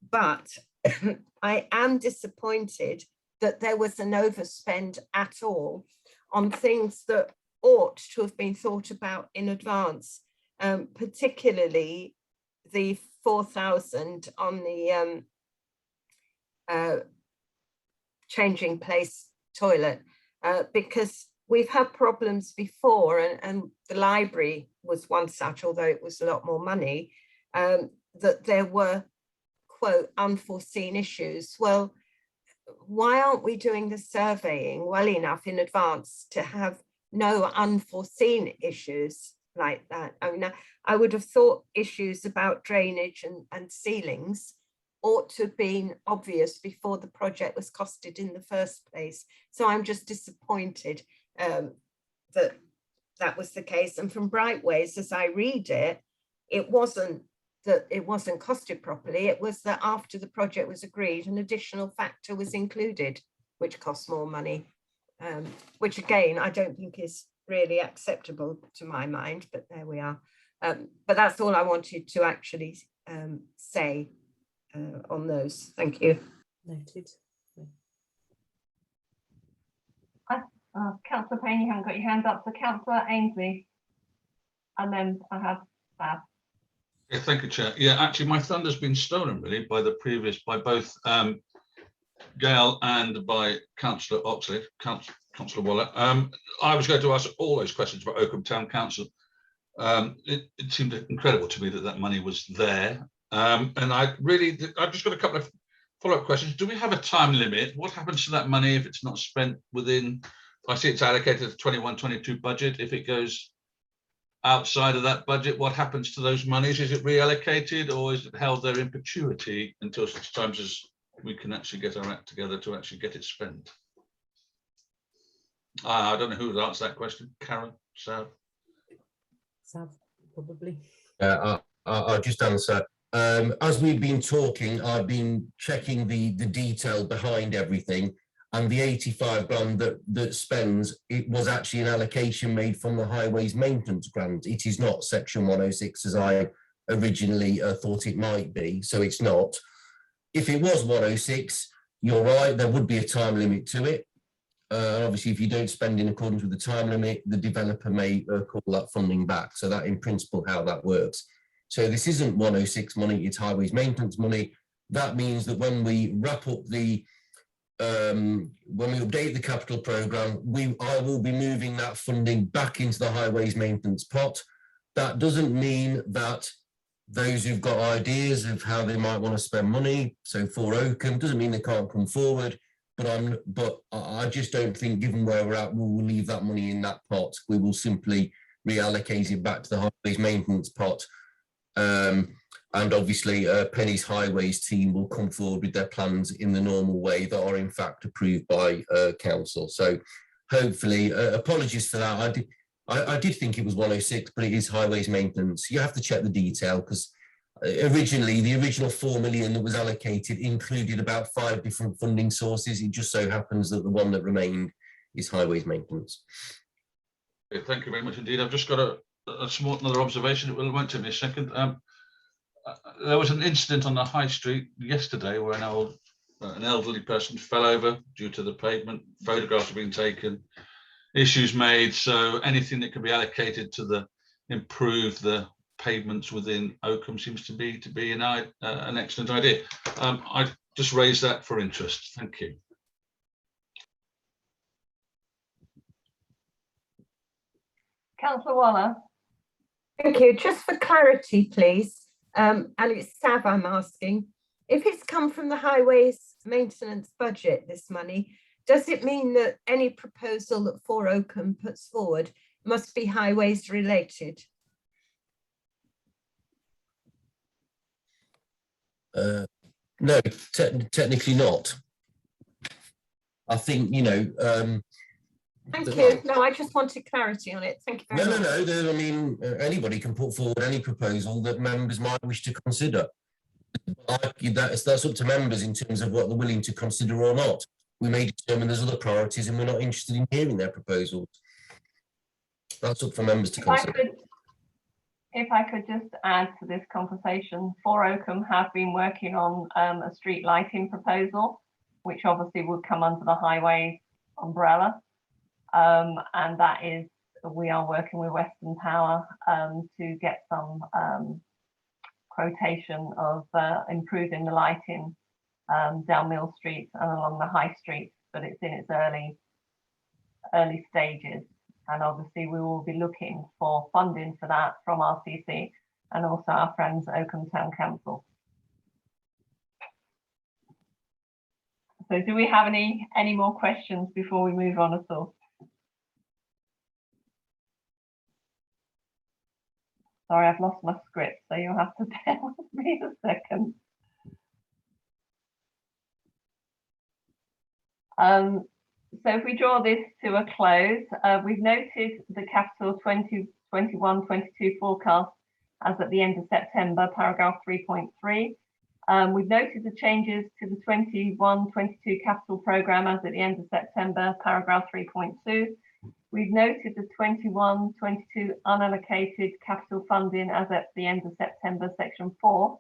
But I am disappointed that there was an overspend at all on things that ought to have been thought about in advance, particularly the 4,000 on the changing place toilet, because we've had problems before, and the library was one such, although it was a lot more money, that there were, quote, unforeseen issues. Well, why aren't we doing the surveying well enough in advance to have no unforeseen issues like that? I mean, I would have thought issues about drainage and ceilings ought to have been obvious before the project was costed in the first place. So I'm just disappointed that that was the case. And from Brightways, as I read it, it wasn't that it wasn't costed properly, it was that after the project was agreed, an additional factor was included, which costs more money, which again, I don't think is really acceptable to my mind, but there we are. But that's all I wanted to actually say on those. Thank you. Noted. Councillor Payne, you haven't got your hand up, so Councillor Ainsley, and then I have Fab. Yeah, thank you, Chair. Yeah, actually, my thunder's been stolen really by both Gail and by Councillor Oxley, Councillor Waller. I was going to ask all those questions about Oakham Town Council. It seemed incredible to me that that money was there, and I've just got a couple of follow-up questions. Do we have a time limit? What happens to that money if it's not spent within? I see it's allocated to 21-22 budget. If it goes outside of that budget, what happens to those monies? Is it reallocated, or is it held there in perpetuity until such times as we can actually get our act together to actually get it spent? I don't know who would answer that question. Karen, Sav? Sav, probably. I'll just answer. As we've been talking, I've been checking the detail behind everything, and the 85 grand that spends, it was actually an allocation made from the highways maintenance grant. It is not Section 106 as I originally thought it might be, so it's not. If it was 106, you're right, there would be a time limit to it. Obviously, if you don't spend in accordance with the time limit, the developer may call that funding back. So that in principle how that works. So this isn't 106 money, it's highways maintenance money. That means that when we wrap up the when we update the capital programme, I will be moving that funding back into the highways maintenance pot. That doesn't mean that those who've got ideas of how they might want to spend money, so for Oakham, doesn't mean they can't come forward, but I just don't think, given where we're at, we will leave that money in that pot. We will simply reallocated back to the highways maintenance pot. And obviously Penny's highways team will come forward with their plans in the normal way that are in fact approved by council. So hopefully, apologies for that. I did think it was 106, but it is highways maintenance. You have to check the detail, because originally the original 4 million that was allocated included about 5 different funding sources. It just so happens that the one that remained is highways maintenance. Okay, thank you very much indeed. I've just got a small another observation. It won't take me a second. There was an incident on the high street yesterday where an elderly person fell over due to the pavement. Photographs have been taken, issues made. So anything that can be allocated to improve the pavements within Oakham seems to be an excellent idea. I just raised that for interest. Thank you. Councillor Waller. Thank you. Just for clarity, please, and it's Sav I'm asking, if it's come from the highways maintenance budget, this money, does it mean that any proposal that 4 Oakham puts forward must be highways related? No, technically not. I think, you know, thank you. No, I just wanted clarity on it. Thank you very much. No. I mean, anybody can put forward any proposal that members might wish to consider. That's up to members in terms of what they're willing to consider or not. We may determine there's other priorities and we're not interested in hearing their proposals. That's up for members to consider. If I could just add to this conversation, 4 Oakham have been working on a street lighting proposal, which obviously would come under the highways umbrella. And that is, we are working with Western Power to get some quotation of improving the lighting down Mill Street and along the high street, but it's in its early stages. And obviously we will be looking for funding for that from RCC and also our friends at Oakham Town Council. So do we have any more questions before we move on at all? Sorry, I've lost my script, so you'll have to bear with me a second. So if we draw this to a close, we've noted the capital 2021-22 forecast as at the end of September, paragraph 3.3. We've noted the changes to the 21-22 capital programme as at the end of September, paragraph 3.2. We've noted the 21-22 unallocated capital funding as at the end of September, section 4.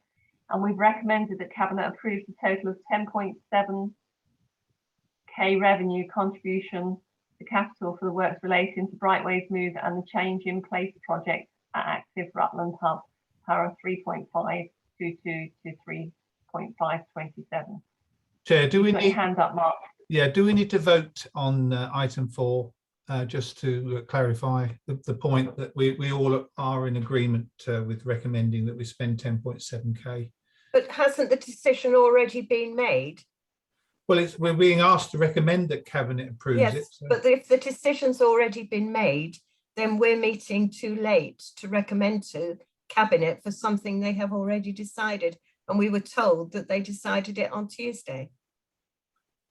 And we've recommended that Cabinet approves a total of 10.7K revenue contribution to capital for the works relating to Brightways Move and the change in place project at Active Rutland Hub, para 3.522 to 3.527. Chair, do we need hand up, Mark? Yeah, do we need to vote on item 4 just to clarify the point that we all are in agreement with recommending that we spend 10.7K? But hasn't the decision already been made? Well, we're being asked to recommend that Cabinet approves it. So. But if the decision's already been made, then we're meeting too late to recommend to Cabinet for something they have already decided. And we were told that they decided it on Tuesday.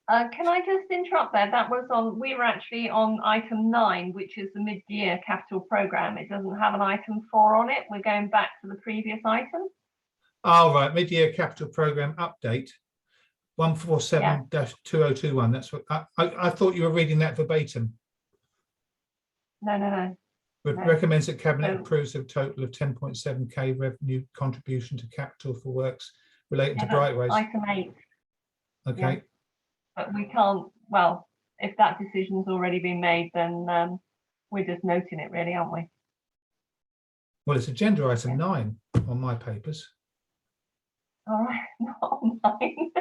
Can I just interrupt there? That was on, we were actually on item 9, which is the mid-year capital programme. It doesn't have an item 4 on it. We're going back to the previous item. Oh, right, mid-year capital programme update. 147-2021. That's what I thought you were reading that verbatim. No. But recommends that Cabinet approves a total of 10.7K revenue contribution to capital for works relating to Brightways. Item 8. Okay. Yeah. But we can't, well, if that decision's already been made, then we're just noting it really, aren't we? Well, it's agenda item 9 on my papers. All right, not on mine.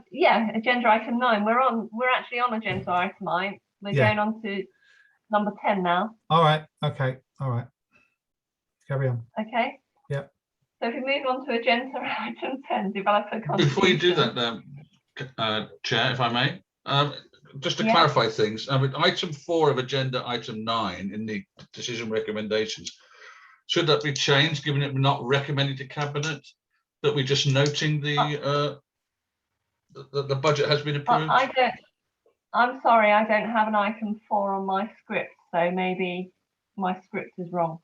Yeah, agenda item 9. We're actually on agenda item 9. We're going on to number 10 now. All right, okay, all right. Carry on. Okay. Yeah. So if we move on to agenda item 10, developer contribution. Before you do that, Chair, if I may, just to Yeah. clarify things, I mean, item 4 of agenda item 9 in the decision recommendations, should that be changed, given it we're not recommending to cabinet, that we're just noting the budget has been approved? I'm sorry, I don't have an item 4 on my script, so maybe my script is wrong.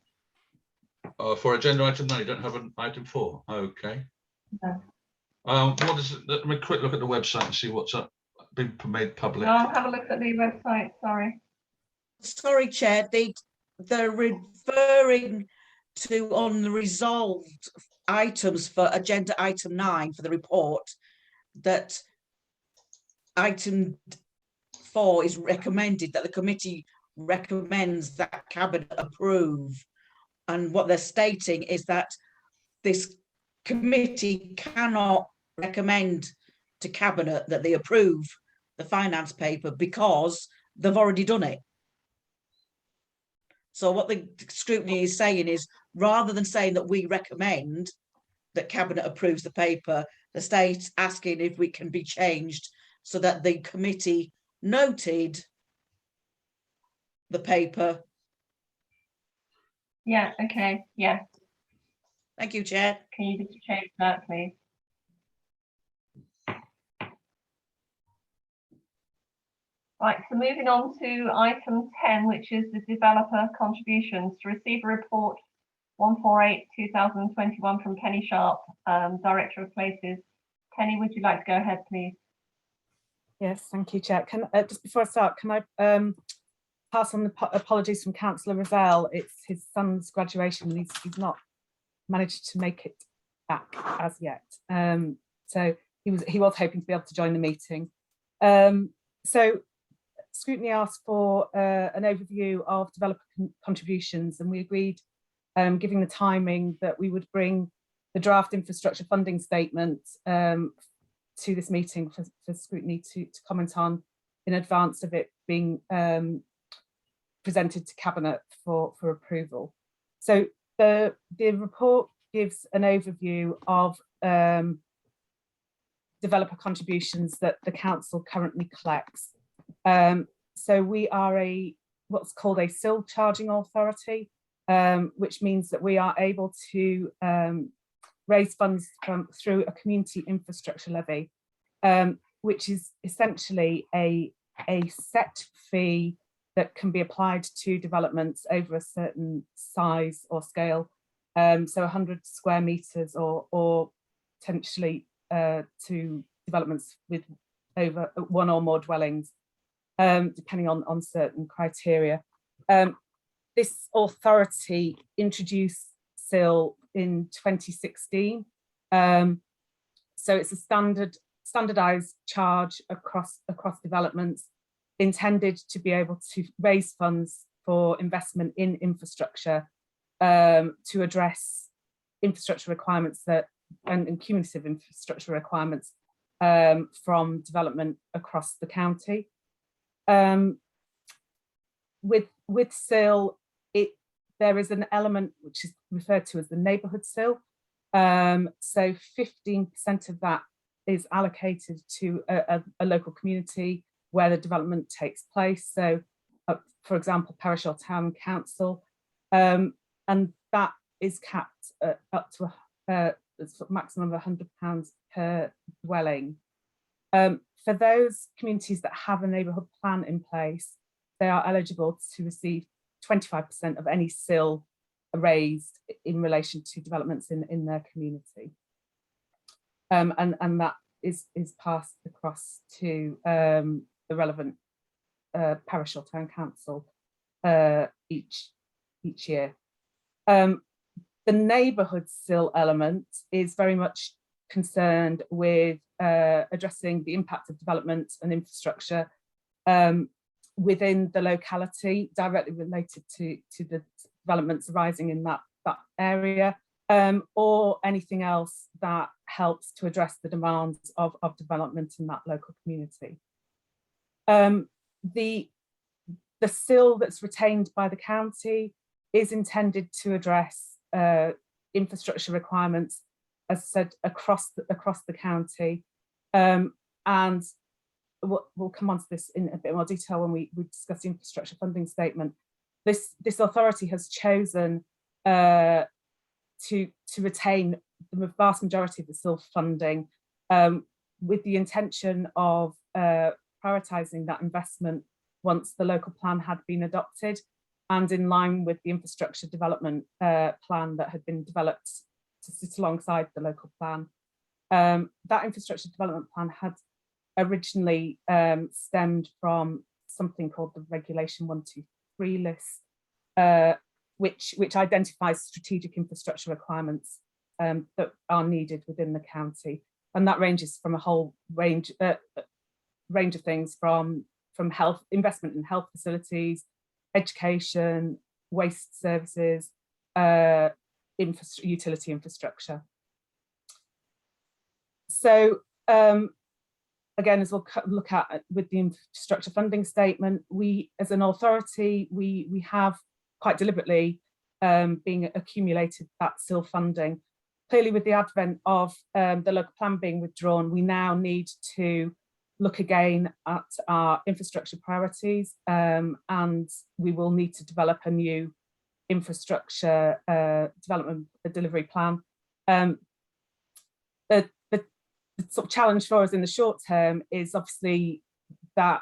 For agenda item 9, you don't have an item 4. Okay. No. What is it? Let me quick look at the website and see what's up, been made public. No, I'll have a look at the website, sorry. Sorry, Chair, they're referring to on the resolved items for agenda item 9 for the report, that item 4 is recommended, that the committee recommends that cabinet approve. And what they're stating is that this committee cannot recommend to cabinet that they approve the finance paper because they've already done it. So what the scrutiny is saying is, rather than saying that we recommend that cabinet approves the paper, the state's asking if we can be changed so that the committee noted the paper. Yeah, okay, yeah. Thank you, Chair. Can you just change that, please? Right, so moving on to item 10, which is the developer contributions. To receive a report 148/2021 from Kenny Sharp, Director of Places. Kenny, would you like to go ahead, please? Yes, thank you, Chair. Can just before I start, can I pass on the apologies from Councillor Ravel? It's his son's graduation, and he's not managed to make it back as yet. So he was hoping to be able to join the meeting. So scrutiny asked for an overview of developer contributions, and we agreed, given the timing, that we would bring the draft infrastructure funding statement to this meeting for scrutiny to comment on in advance of it being presented to cabinet for approval. So the report gives an overview of developer contributions that the council currently collects. So we are what's called a SIL charging authority, which means that we are able to raise funds through a community infrastructure levy, which is essentially a set fee that can be applied to developments over a certain size or scale, so 100 square meters or potentially to developments with over 1 or more dwellings, depending on certain criteria. This authority introduced SIL in 2016. So it's a standardized charge across developments, intended to be able to raise funds for investment in infrastructure, to address infrastructure requirements and cumulative infrastructure requirements from development across the county. With SIL, there is an element which is referred to as the neighbourhood SIL. So 15% of that is allocated to a local community where the development takes place. So, for example, parish or town council, and that is capped at up to a maximum of £100 per dwelling. For those communities that have a neighbourhood plan in place, they are eligible to receive 25% of any SIL raised in relation to developments in their community. And that is passed across to the relevant parish or town council each year. The neighbourhood SIL element is very much concerned with addressing the impact of development and infrastructure within the locality, directly related to the developments arising in that area, or anything else that helps to address the demands of development in that local community. The SIL that's retained by the county is intended to address infrastructure requirements, as I said, across the county, and we'll come on to this in a bit more detail when we discuss the infrastructure funding statement. This authority has chosen to retain the vast majority of the SIL funding, with the intention of prioritising that investment once the local plan had been adopted, and in line with the infrastructure development plan that had been developed to sit alongside the local plan. That infrastructure development plan had originally stemmed from something called the Regulation 123 list, which identifies strategic infrastructure requirements that are needed within the county, and that ranges from a whole range of things, from health, investment in health facilities, education, waste services, utility infrastructure. So again, as we'll look at with the infrastructure funding statement, we as an authority, we have quite deliberately being accumulated that SIL funding. Clearly, with the advent of the local plan being withdrawn, we now need to look again at our infrastructure priorities, and we will need to develop a new infrastructure development delivery plan. The sort of challenge for us in the short term is obviously that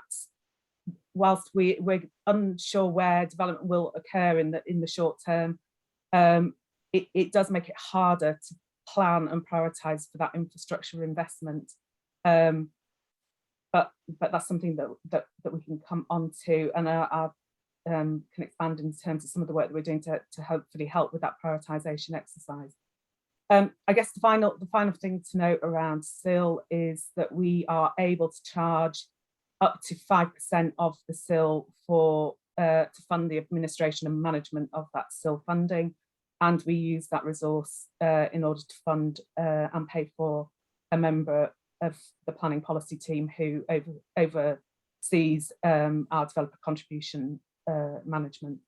whilst we're unsure where development will occur in the short term, it does make it harder to plan and prioritise for that infrastructure investment. But that's something that we can come on to, and can expand in terms of some of the work that we're doing to hopefully help with that prioritisation exercise. I guess the final thing to note around SIL is that we are able to charge up to 5% of the SIL to fund the administration and management of that SIL funding, and we use that resource in order to fund and pay for a member of the planning policy team who oversees our developer contribution management.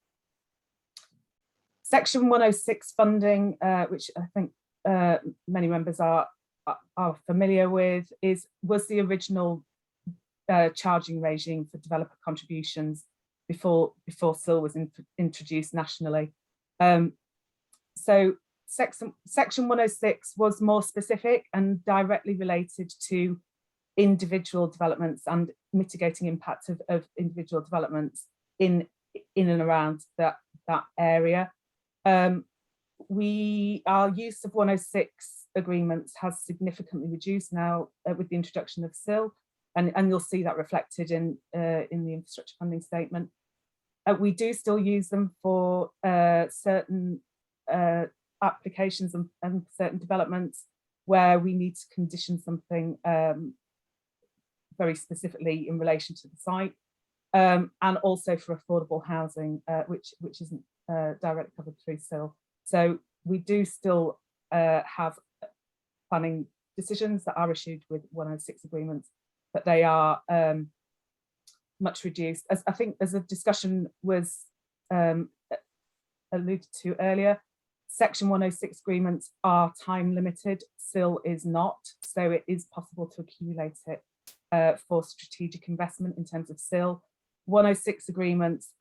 Section 106 funding, which I think many members are familiar with, was the original charging regime for developer contributions before SIL was introduced nationally. So Section 106 was more specific and directly related to individual developments and mitigating impact of individual developments in and around that area. Our use of 106 agreements has significantly reduced now with the introduction of SIL, and you'll see that reflected in the infrastructure funding statement. We do still use them for certain applications and certain developments where we need to condition something very specifically in relation to the site, and also for affordable housing, which isn't directly covered through SIL. So we do still have planning decisions that are issued with 106 agreements, but they are much reduced. As I think as the discussion was alluded to earlier, Section 106 agreements are time limited, SIL is not, so it is possible to accumulate it for strategic investment in terms of SIL. 106 agreements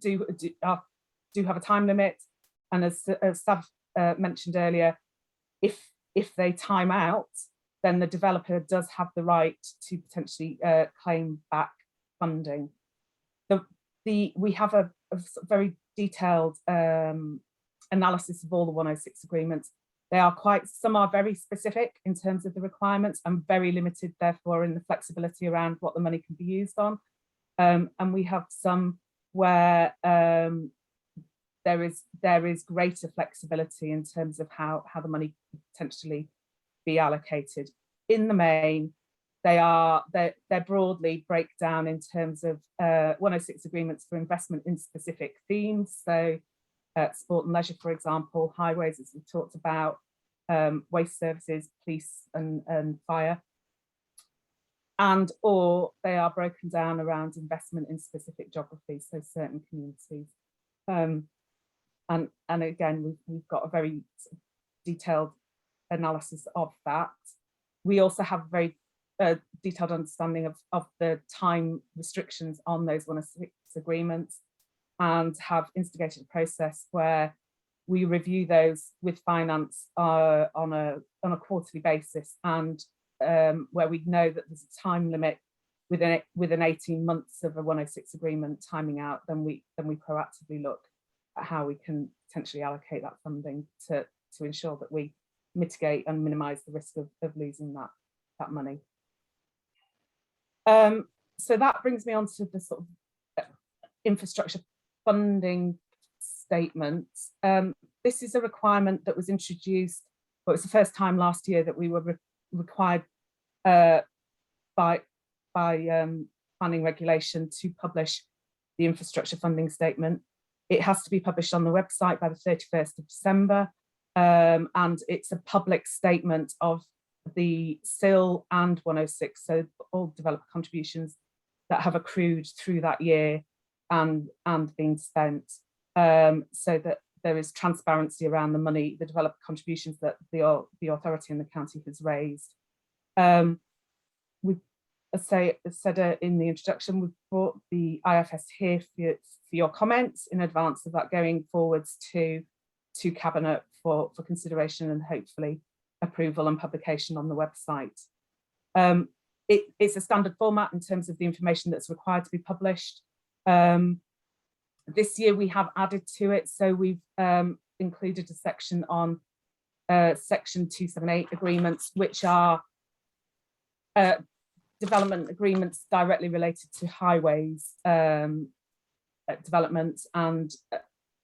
do have a time limit, and as Sav mentioned earlier, if they time out, then the developer does have the right to potentially claim back funding. We have a very detailed analysis of all the 106 agreements. Some are very specific in terms of the requirements and very limited, therefore, in the flexibility around what the money can be used on. And we have some where there is greater flexibility in terms of how the money could potentially be allocated. In the main, they're broadly breakdown in terms of 106 agreements for investment in specific themes. So sport and leisure, for example, highways, as we talked about, waste services, police and fire. And or they are broken down around investment in specific geographies, so certain communities. And again, we've got a very detailed analysis of that. We also have very detailed understanding of the time restrictions on those 106 agreements, and have instigated a process where we review those with finance on a quarterly basis, and where we know that there's a time limit within 18 months of a 106 agreement timing out, then we proactively look at how we can potentially allocate that funding to ensure that we mitigate and minimise the risk of losing that money. So that brings me on to the sort of infrastructure funding statement. This is a requirement that was introduced, well, it's the first time last year that we were required by planning regulation to publish the infrastructure funding statement. It has to be published on the website by the 31st of December, and it's a public statement of the SIL and 106, so all developer contributions that have accrued through that year and been spent, so that there is transparency around the money, the developer contributions that the authority and the county has raised. We, as I said in the introduction, we've brought the IFS here for your comments in advance of that going forwards to Cabinet for consideration and hopefully approval and publication on the website. It's a standard format in terms of the information that's required to be published. This year we have added to it, so we've included a section on section 278 agreements, which are development agreements directly related to highways development, and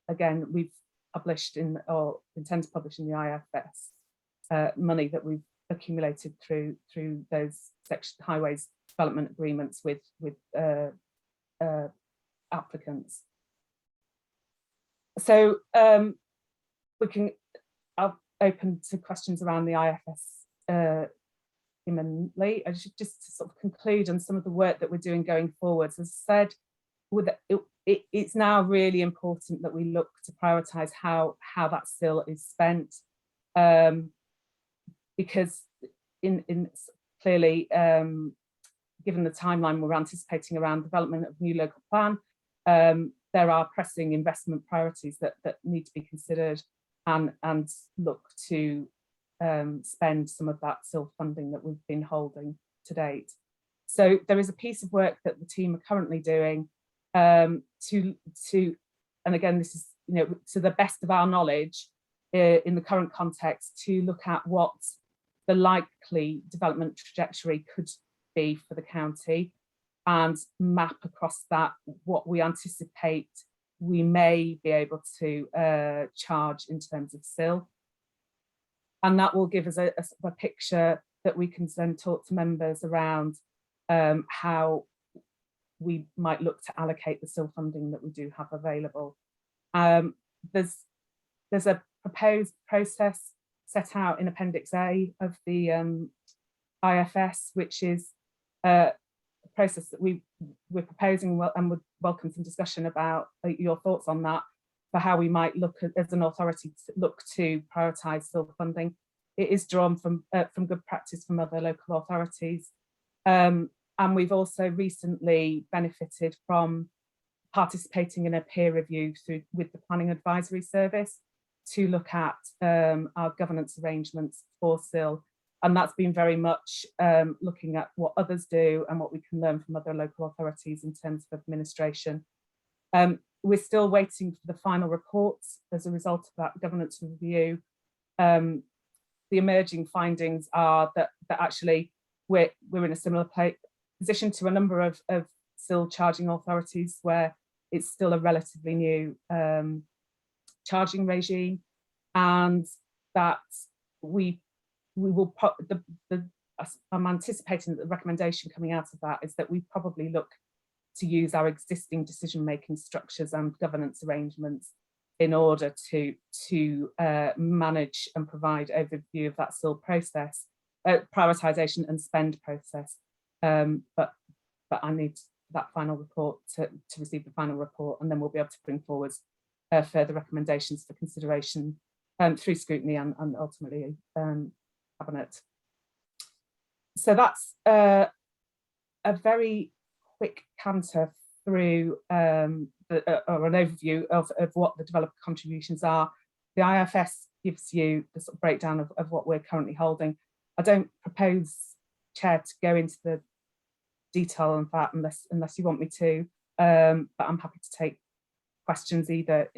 again we've published or intend to publish in the IFS money that we've accumulated through those highways development agreements with applicants. So I'll open to questions around the IFS imminently. I should just to sort of conclude on some of the work that we're doing going forwards. As I said, it's now really important that we look to prioritise how that SIL is spent, because clearly, given the timeline we're anticipating around development of new local plan, there are pressing investment priorities that need to be considered and look to spend some of that SIL funding that we've been holding to date. So there is a piece of work that the team are currently doing to and again, this is, you know, to the best of our knowledge in the current context, to look at what the likely development trajectory could be for the county and map across that what we anticipate we may be able to charge in terms of SIL. And that will give us a picture that we can then talk to members around how we might look to allocate the SIL funding that we do have available. There's a proposed process set out in Appendix A of the IFS, which is a process that we're proposing and would welcome some discussion about your thoughts on that, for how we might look at, as an authority, look to prioritise SIL funding. It is drawn from good practice from other local authorities. And we've also recently benefited from participating in a peer review with the Planning Advisory Service to look at our governance arrangements for SIL. And that's been very much looking at what others do and what we can learn from other local authorities in terms of administration. We're still waiting for the final reports as a result of that governance review. The emerging findings are that actually we're in a similar position to a number of SIL charging authorities, where it's still a relatively new charging regime, and that I'm anticipating that the recommendation coming out of that is that we probably look to use our existing decision-making structures and governance arrangements in order to manage and provide overview of that SIL process, prioritisation and spend process. But I need that final report to receive the final report, and then we'll be able to bring forward further recommendations for consideration through scrutiny and ultimately Cabinet. So that's a very quick canter through or an overview of what the developer contributions are. The IFS gives you the sort of breakdown of what we're currently holding. I don't propose, Chair, to go into the detail of that unless you want me to, but I'm happy to take questions either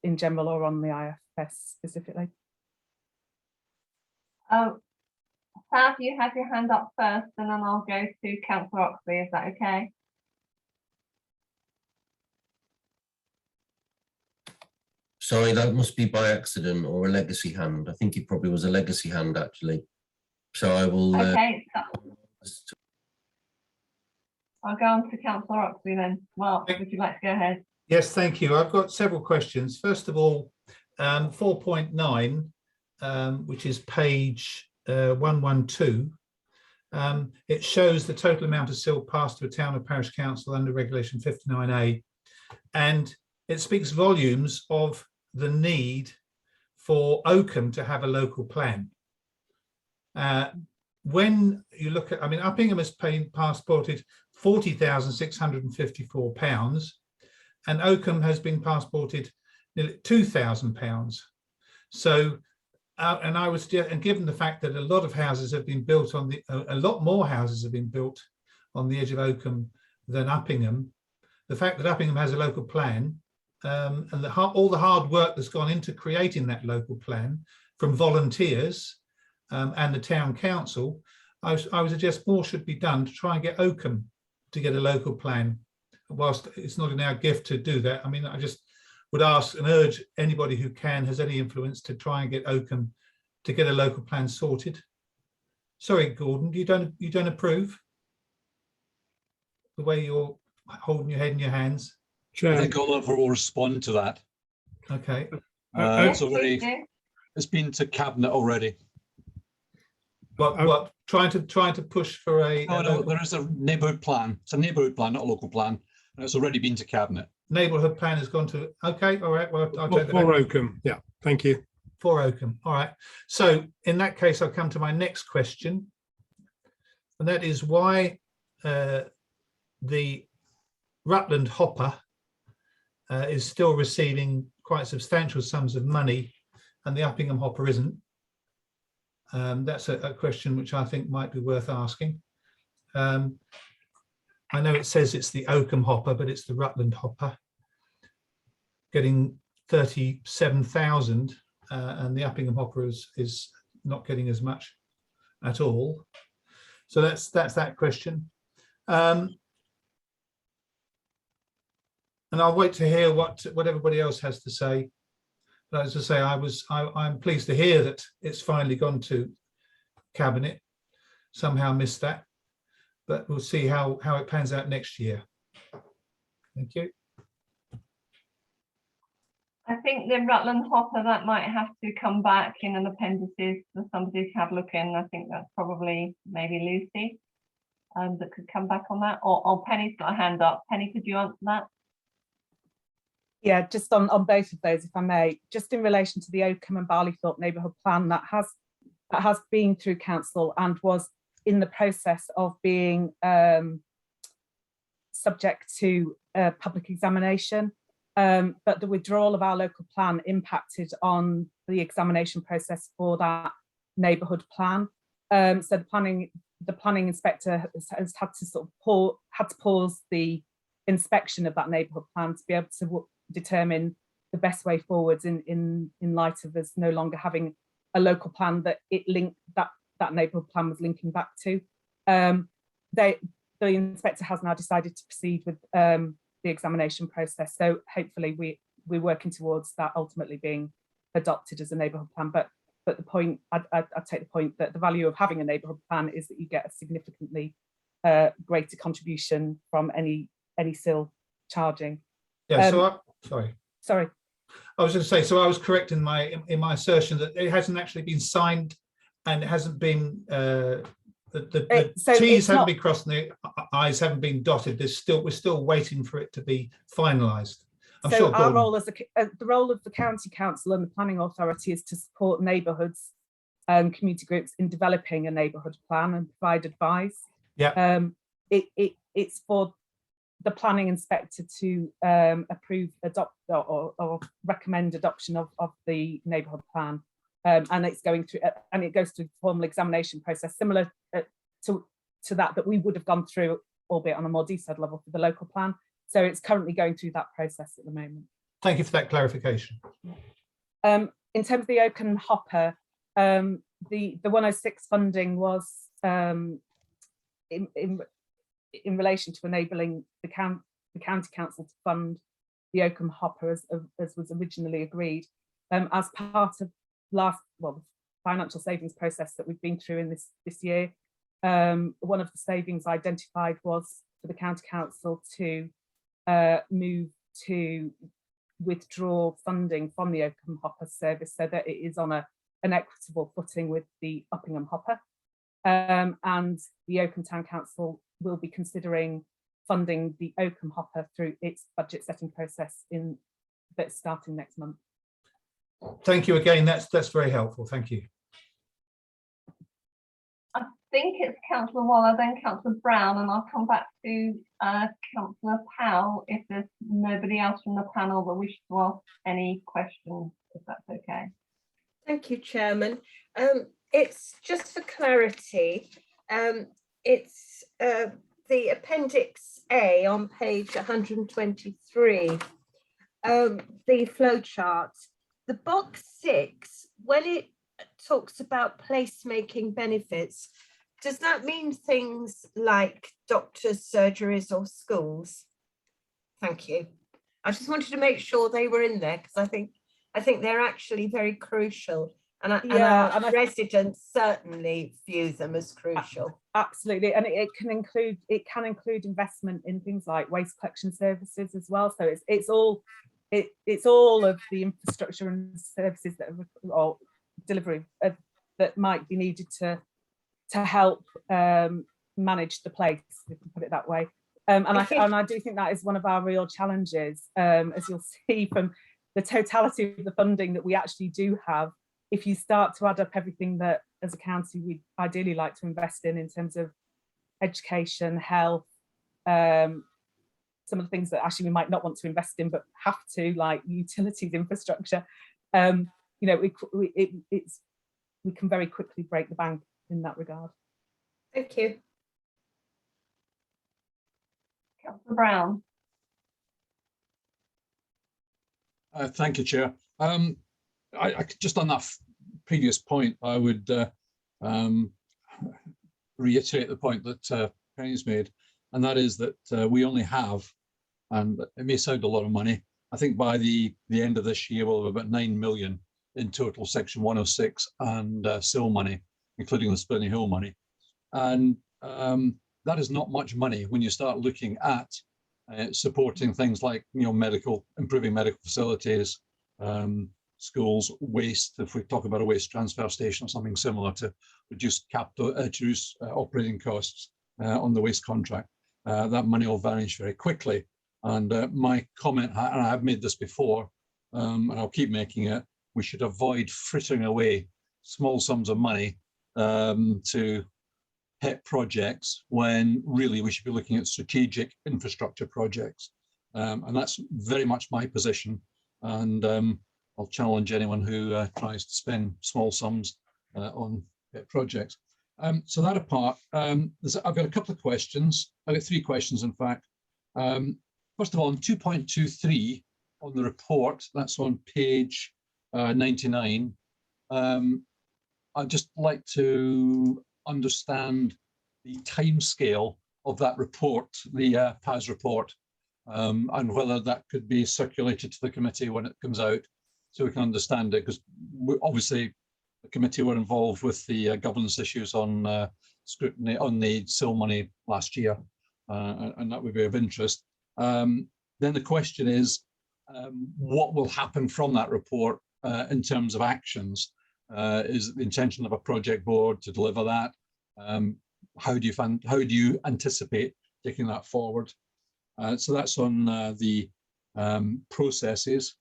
in general or on the IFS specifically. Sav, you have your hand up first, and then I'll go to Councillor Oxley. Is that okay? Sorry, that must be by accident or a legacy hand. I think it probably was a legacy hand, actually. So I will. Okay, so I'll go on to Councillor Oxley then. Mark, would you like to go ahead? Yes, thank you. I've got several questions. First of all, 4.9, which is page 112. It shows the total amount of silt passed to a town or parish council under regulation 59A, and it speaks volumes of the need for Oakham to have a local plan. When you look at, I mean, Uppingham has passported £40,654, and Oakham has been passported nearly £2,000. So, and I was, and given the fact that a lot of houses have been built on the, a lot more houses have been built on the edge of Oakham than Uppingham, the fact that Uppingham has a local plan, and all the hard work that's gone into creating that local plan from volunteers and the town council, I would suggest more should be done to try and get Oakham to get a local plan. Whilst it's not in our gift to do that, I mean, I just would ask and urge anybody who has any influence to try and get Oakham to get a local plan sorted. Sorry, Gordon, you don't approve the way you're holding your head in your hands? Chair. I think Oliver will respond to that. Okay. It's been to cabinet already. What trying to push for a? No, there is a neighbourhood plan. It's a neighbourhood plan, not a local plan, and it's already been to cabinet. Neighbourhood plan has gone to. Okay, all right. Well, I'll take that. For Oakham, yeah. Thank you. For Oakham, all right. So in that case, I'll come to my next question, and that is why the Rutland Hopper is still receiving quite substantial sums of money, and the Uppingham Hopper isn't. That's a question which I think might be worth asking. I know it says it's the Oakham Hopper, but it's the Rutland Hopper, getting 37,000, and the Uppingham Hopper is not getting as much at all. So that's that question. And I'll wait to hear what everybody else has to say. But as I say, I'm pleased to hear that it's finally gone to cabinet. Somehow missed that, but we'll see how it pans out next year. Thank you. I think the Rutland Hopper, that might have to come back in an appendices for somebody to have a look in. I think that's probably maybe Lucy that could come back on that, or Penny's got a hand up. Penny, could you answer that? Yeah, just on both of those, if I may, just in relation to the Oakham and Barleythorpe neighbourhood plan that has been through council and was in the process of being subject to public examination, but the withdrawal of our local plan impacted on the examination process for that neighbourhood plan. So the planning inspector has had to sort of pause the inspection of that neighbourhood plan to be able to determine the best way forwards in light of us no longer having a local plan that that neighbourhood plan was linking back to. The inspector has now decided to proceed with the examination process, so hopefully we're working towards that ultimately being adopted as a neighbourhood plan. But the point, I'd take the point that the value of having a neighbourhood plan is that you get a significantly greater contribution from any SIL charging. Yeah, sorry. I was going to say, so I was correct in my assertion that it hasn't actually been signed, and it hasn't been the T's haven't been crossed and the I's haven't been dotted. We're still waiting for it to be finalised. I'm sure our role as the role of the county council and the planning authority is to support neighbourhoods community groups in developing a neighbourhood plan and provide advice. Yeah. It's for the planning inspector to approve, adopt, or recommend adoption of the neighbourhood plan, and it's going through, and it goes through the formal examination process similar to that we would have gone through, albeit on a more detailed level, for the local plan. So it's currently going through that process at the moment. Thank you for that clarification. In terms of the Oaken Hopper, the 106 funding was in relation to enabling the county council to fund the Oaken Hopper as was originally agreed, as part of the financial savings process that we've been through in this year. One of the savings identified was for the county council to move to withdraw funding from the Oaken Hopper service so that it is on an equitable footing with the Uppingham Hopper. And the Oaken Town Council will be considering funding the Oaken Hopper through its budget setting process that's starting next month. Thank you again. That's very helpful. Thank you. I think it's Councillor Waller, then Councillor Brown, and I'll come back to Councillor Powell if there's nobody else from the panel that wishes to ask any questions, if that's okay. Thank you, Chairman. It's just for clarity. It's the Appendix A on page 123, the flow chart. The box 6, when it talks about placemaking benefits, does that mean things like doctors, surgeries, or schools? Thank you. I just wanted to make sure they were in there because I think they're actually very crucial, and our residents certainly view them as crucial. Absolutely, and it can include investment in things like waste collection services as well. So it's all of the infrastructure and services that are delivery that might be needed to help manage the place, if we can put it that way. And I do think that is one of our real challenges, as you'll see from the totality of the funding that we actually do have. If you start to add up everything that as a county we'd ideally like to invest in terms of education, health, some of the things that actually we might not want to invest in but have to, like utilities infrastructure, you know, we can very quickly break the bank in that regard. Thank you. Councillor Brown. Thank you, Chair. I just on that previous point, I would reiterate the point that Penny's made, and that is that we only have, and it may sound a lot of money, I think by the end of this year we'll have about 9 million in total Section 106 and SIL money, including the Spinney Hill money. And that is not much money when you start looking at supporting things like, you know, improving medical facilities, schools, waste. If we talk about a waste transfer station or something similar to reduce operating costs on the waste contract, that money will vanish very quickly. And my comment, and I've made this before, and I'll keep making it, we should avoid frittering away small sums of money to pet projects when really we should be looking at strategic infrastructure projects. And that's very much my position. And I'll challenge anyone who tries to spend small sums on pet projects. So that apart, I've got a couple of questions. I've got 3 questions, in fact. First of all, on 2.23 on the report, that's on page 99. I'd just like to understand the timescale of that report, the PAS report, and whether that could be circulated to the committee when it comes out, so we can understand it, because obviously the committee were involved with the governance issues on scrutiny on the SIL money last year, and that would be of interest. Then the question is, what will happen from that report in terms of actions? Is it the intention of a project board to deliver that? How do you anticipate taking that forward? So that's on the processes.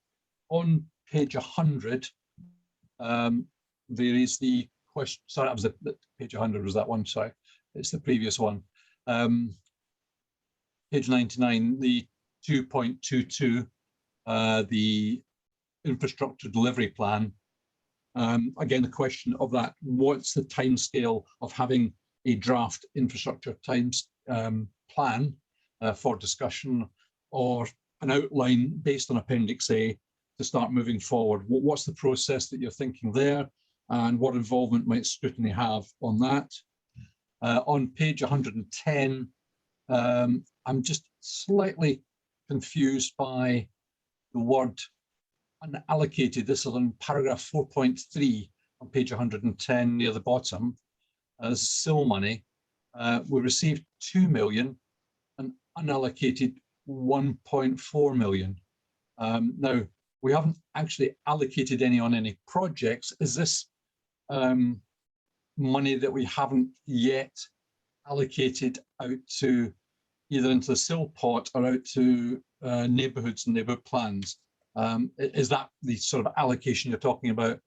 On page 100, there is the question, sorry, that was the page 100 was that one, sorry, it's the previous one. Page 99, the 2.22, the infrastructure delivery plan. Again, the question of that, what's the timescale of having a draft infrastructure plan for discussion, or an outline based on Appendix A to start moving forward? What's the process that you're thinking there, and what involvement might scrutiny have on that? On page 110, I'm just slightly confused by the word unallocated. This is on paragraph 4.3 on page 110 near the bottom. This is SIL money. We received 2 million and unallocated 1.4 million. Now, we haven't actually allocated any on any projects. Is this money that we haven't yet allocated out to either into the SIL pot or out to neighbourhoods and neighbourhood plans? Is that the sort of allocation you're talking about?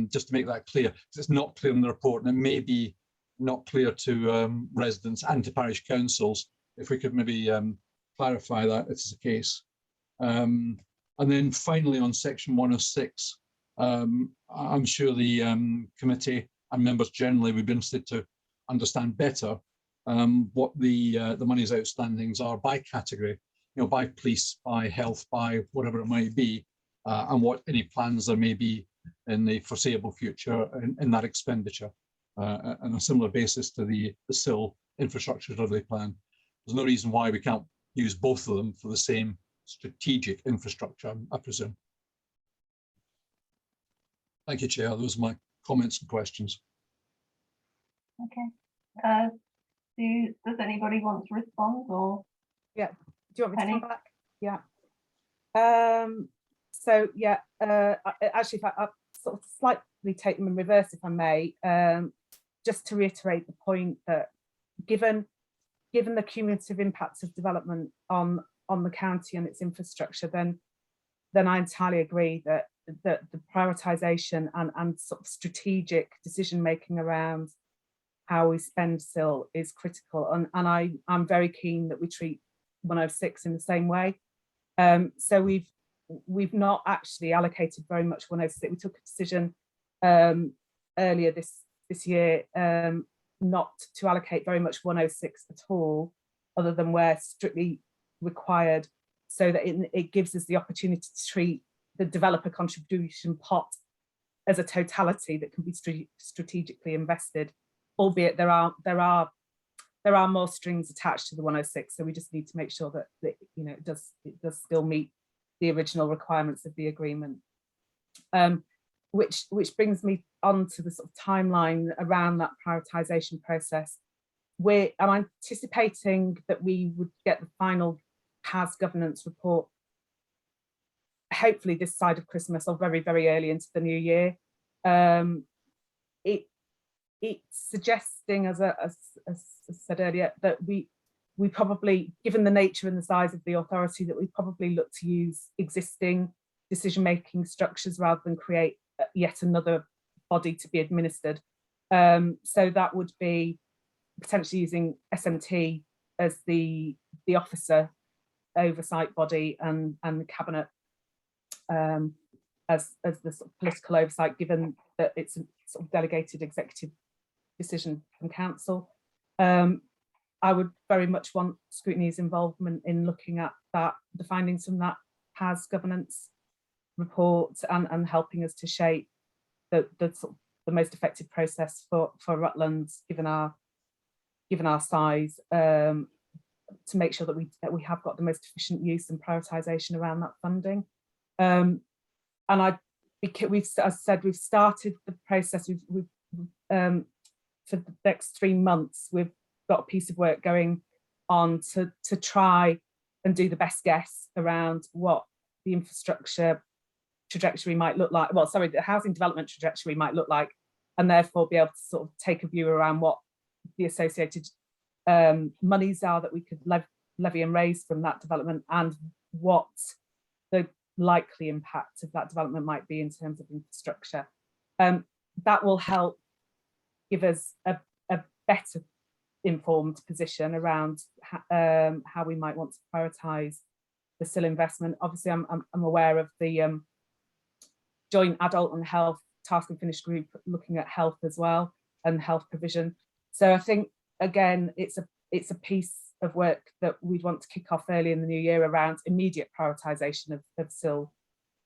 Just to make that clear, because it's not clear in the report, and it may be not clear to residents and to parish councils. If we could maybe clarify that if it's the case. And then finally on section 106, I'm sure the committee and members generally would be interested to understand better what the money's outstandings are by category, you know, by police, by health, by whatever it might be, and what any plans there may be in the foreseeable future in that expenditure, on a similar basis to the SIL infrastructure delivery plan. There's no reason why we can't use both of them for the same strategic infrastructure, I presume. Thank you, Chair. Those are my comments and questions. Okay. Does anybody want to respond, or? Yeah. Do you want me Penny? to come back? Yeah. So yeah, actually, if I sort of slightly take them in reverse, if I may, just to reiterate the point that given the cumulative impacts of development on the county and its infrastructure, then I entirely agree that the prioritisation and sort of strategic decision making around how we spend SIL is critical, and I'm very keen that we treat 106 in the same way. So we've not actually allocated very much 106. We took a decision earlier this year not to allocate very much 106 at all, other than where strictly required, so that it gives us the opportunity to treat the developer contribution pot as a totality that can be strategically invested, albeit there are more strings attached to the 106. So we just need to make sure that you know it does still meet the original requirements of the agreement. Which brings me on to the sort of timeline around that prioritisation process. I'm anticipating that we would get the final PAS governance report hopefully this side of Christmas or very, very early into the new year. It's suggesting, as I said earlier, that we probably, given the nature and the size of the authority, that we probably look to use existing decision-making structures rather than create yet another body to be administered. So that would be potentially using SMT as the officer oversight body and the cabinet as the sort of political oversight, given that it's a sort of delegated executive decision from council. I would very much want scrutiny's involvement in looking at the findings from that PAS governance report and helping us to shape the sort of the most effective process for Rutland's, given our size, to make sure that we have got the most efficient use and prioritisation around that funding. And we've, as I said, we've started the process. We've for the next 3 months, we've got a piece of work going on to try and do the best guess around what the infrastructure trajectory might look like. Well, sorry, the housing development trajectory might look like, and therefore be able to sort of take a view around what the associated monies are that we could levy and raise from that development, and what the likely impact of that development might be in terms of infrastructure. That will help give us a better informed position around how we might want to prioritise the SIL investment. Obviously, I'm aware of the joint adult and health task and finish group looking at health as well and health provision. So I think, again, it's a piece of work that we'd want to kick off early in the new year around immediate prioritisation of SIL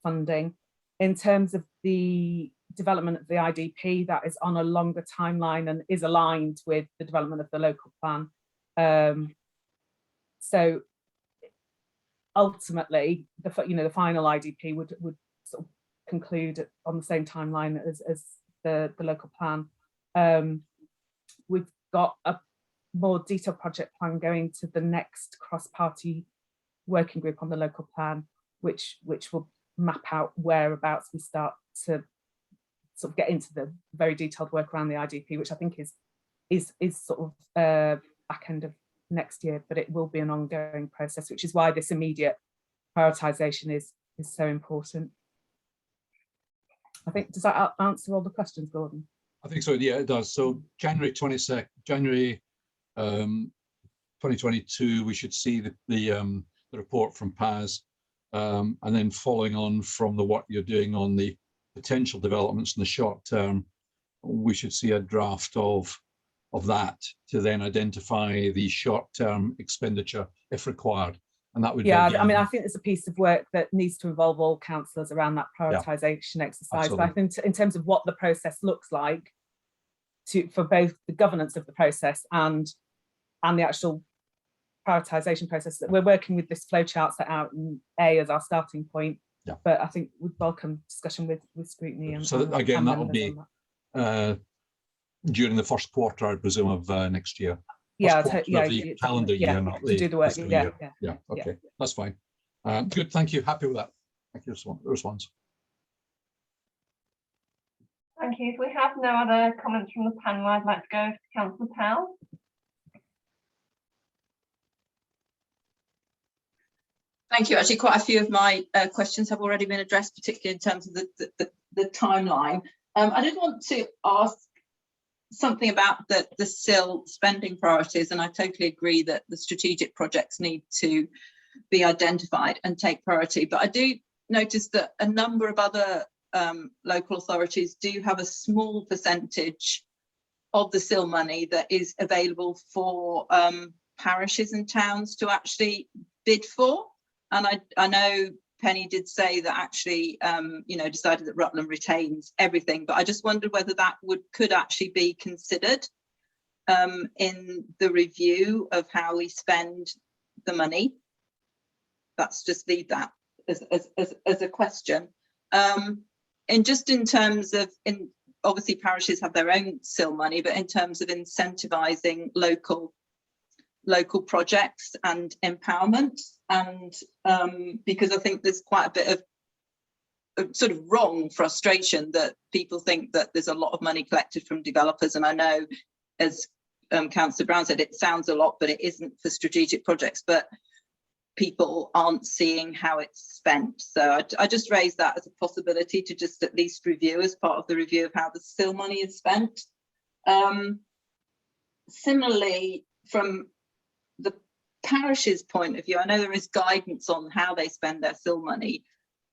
funding. In terms of the development of the IDP, that is on a longer timeline and is aligned with the development of the local plan. So ultimately, the final IDP would sort of conclude on the same timeline as the local plan. We've got a more detailed project plan going to the next cross-party working group on the local plan, which will map out whereabouts we start to sort of get into the very detailed work around the IDP, which I think is sort of back end of next year, but it will be an ongoing process, which is why this immediate prioritisation is so important. I think, does that answer all the questions, Gordon? I think so, yeah, it does. So January 2022, we should see the report from PAS, and then following on from the work you're doing on the potential developments in the short term, we should see a draft of that to then identify the short term expenditure if required. And that would, yeah, I mean, I think there's a piece of work that needs to involve all councillors around that prioritisation exercise. Absolutely. But I think in terms of what the process looks like for both the governance of the process and the actual prioritisation process, that we're working with this flowchart set out in A as our starting point. Yeah. But I think we'd welcome discussion with scrutiny. And so that, again, that will be during the first quarter, I presume, of next year. Yeah, the calendar year, not the do the work. fiscal Yeah, year. Yeah, okay, that's fine. Good, thank you. Happy with that. Thank you for the response. Thank you. If we have no other comments from the panel, I'd like to go to Councillor Powell. Thank you. Actually, quite a few of my questions have already been addressed, particularly in terms of the timeline. I did want to ask something about the SIL spending priorities, and I totally agree that the strategic projects need to be identified and take priority. But I do notice that a number of other local authorities do have a small percentage of the SIL money that is available for parishes and towns to actually bid for. And I know Penny did say that actually, decided that Rutland retains everything, but I just wondered whether that could actually be considered in the review of how we spend the money. That's just leave that as a question. And just in terms of, obviously parishes have their own SIL money, but in terms of incentivising local projects and empowerment, and because I think there's quite a bit of sort of wrong frustration that people think that there's a lot of money collected from developers, and I know, as Councillor Brown said, it sounds a lot, but it isn't for strategic projects, but people aren't seeing how it's spent. So I just raised that as a possibility to just at least review as part of the review of how the SIL money is spent. Similarly, from the parish's point of view, I know there is guidance on how they spend their SIL money,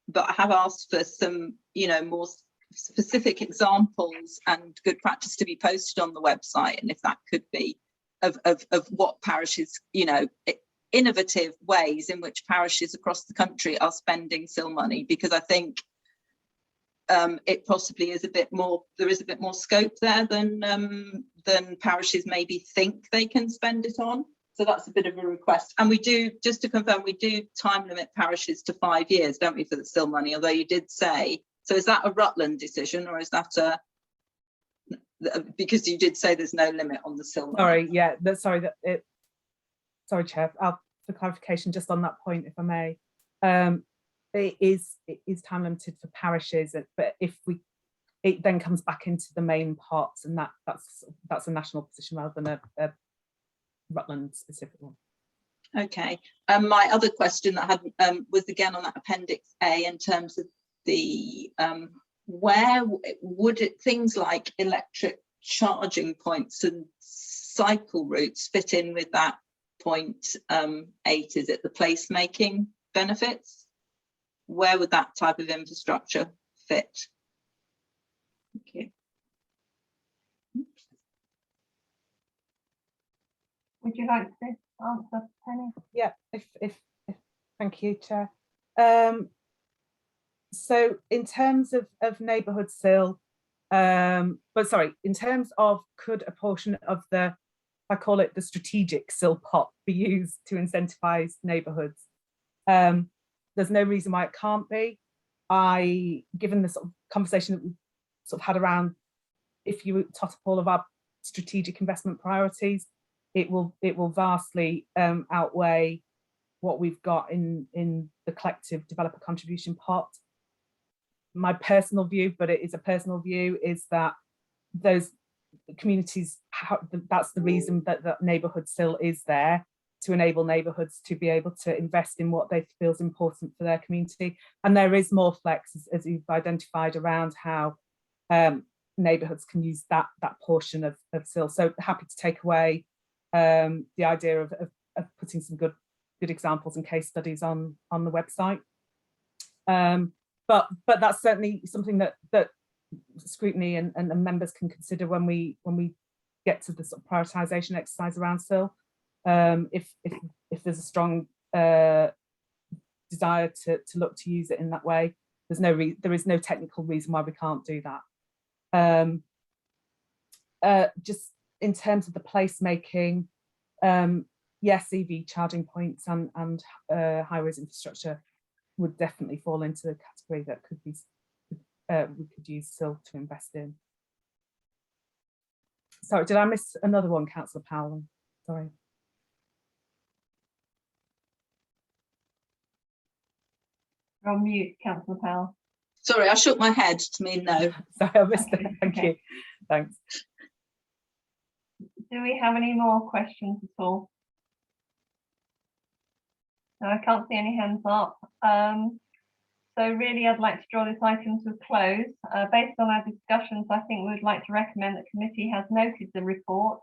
but I have asked for some, more specific examples and good practice to be posted on the website, and if that could be of what parishes, innovative ways in which parishes across the country are spending SIL money, because I think it possibly is a bit more, there is a bit more scope there than parishes maybe think they can spend it on. So that's a bit of a request. And we do, just to confirm, we do time limit parishes to 5 years, don't we, for the SIL money, although you did say, so is that a Rutland decision, or is that because you did say there's no limit on the SIL money? Sorry, yeah, sorry, Chair, for clarification, just on that point, if I may, it is time limited for parishes, but if it then comes back into the main pots, and that's a national position rather than a Rutland specific one. Okay, my other question that I had was again on that Appendix A in terms of the where would it, things like electric charging points and cycle routes fit in with that point 8? Is it the placemaking benefits? Where would that type of infrastructure fit? Thank you. Would you like to answer, Penny? Yeah, if thank you, Chair. So in terms of neighbourhood SIL, in terms of could a portion of the, I call it the strategic SIL pot, be used to incentivise neighbourhoods? There's no reason why it can't be. Given the sort of conversation that we sort of had around, if you tot up all of our strategic investment priorities, it will vastly outweigh what we've got in the collective developer contribution pot. My personal view, but it is a personal view, is that those communities, that's the reason that neighbourhood SIL is there, to enable neighbourhoods to be able to invest in what they feel is important for their community. And there is more flex, as you've identified, around how neighbourhoods can use that portion of SIL. So happy to take away the idea of putting some good examples and case studies on the website. But that's certainly something that scrutiny and members can consider when we get to the sort of prioritisation exercise around SIL. If there's a strong desire to look to use it in that way, there is no technical reason why we can't do that. Just in terms of the placemaking, yes, EV charging points and highways infrastructure would definitely fall into the category that could be we could use SIL to invest in. Sorry, did I miss another one, Councillor Powell? Sorry. You're on mute, Councillor Powell. Sorry, I shook my head to mean no. Sorry, I missed it. Thank you. Thanks. Do we have any more questions at all? No, I can't see any hands up. So really, I'd like to draw this item to a close. Based on our discussions, I think we would like to recommend that committee has noted the report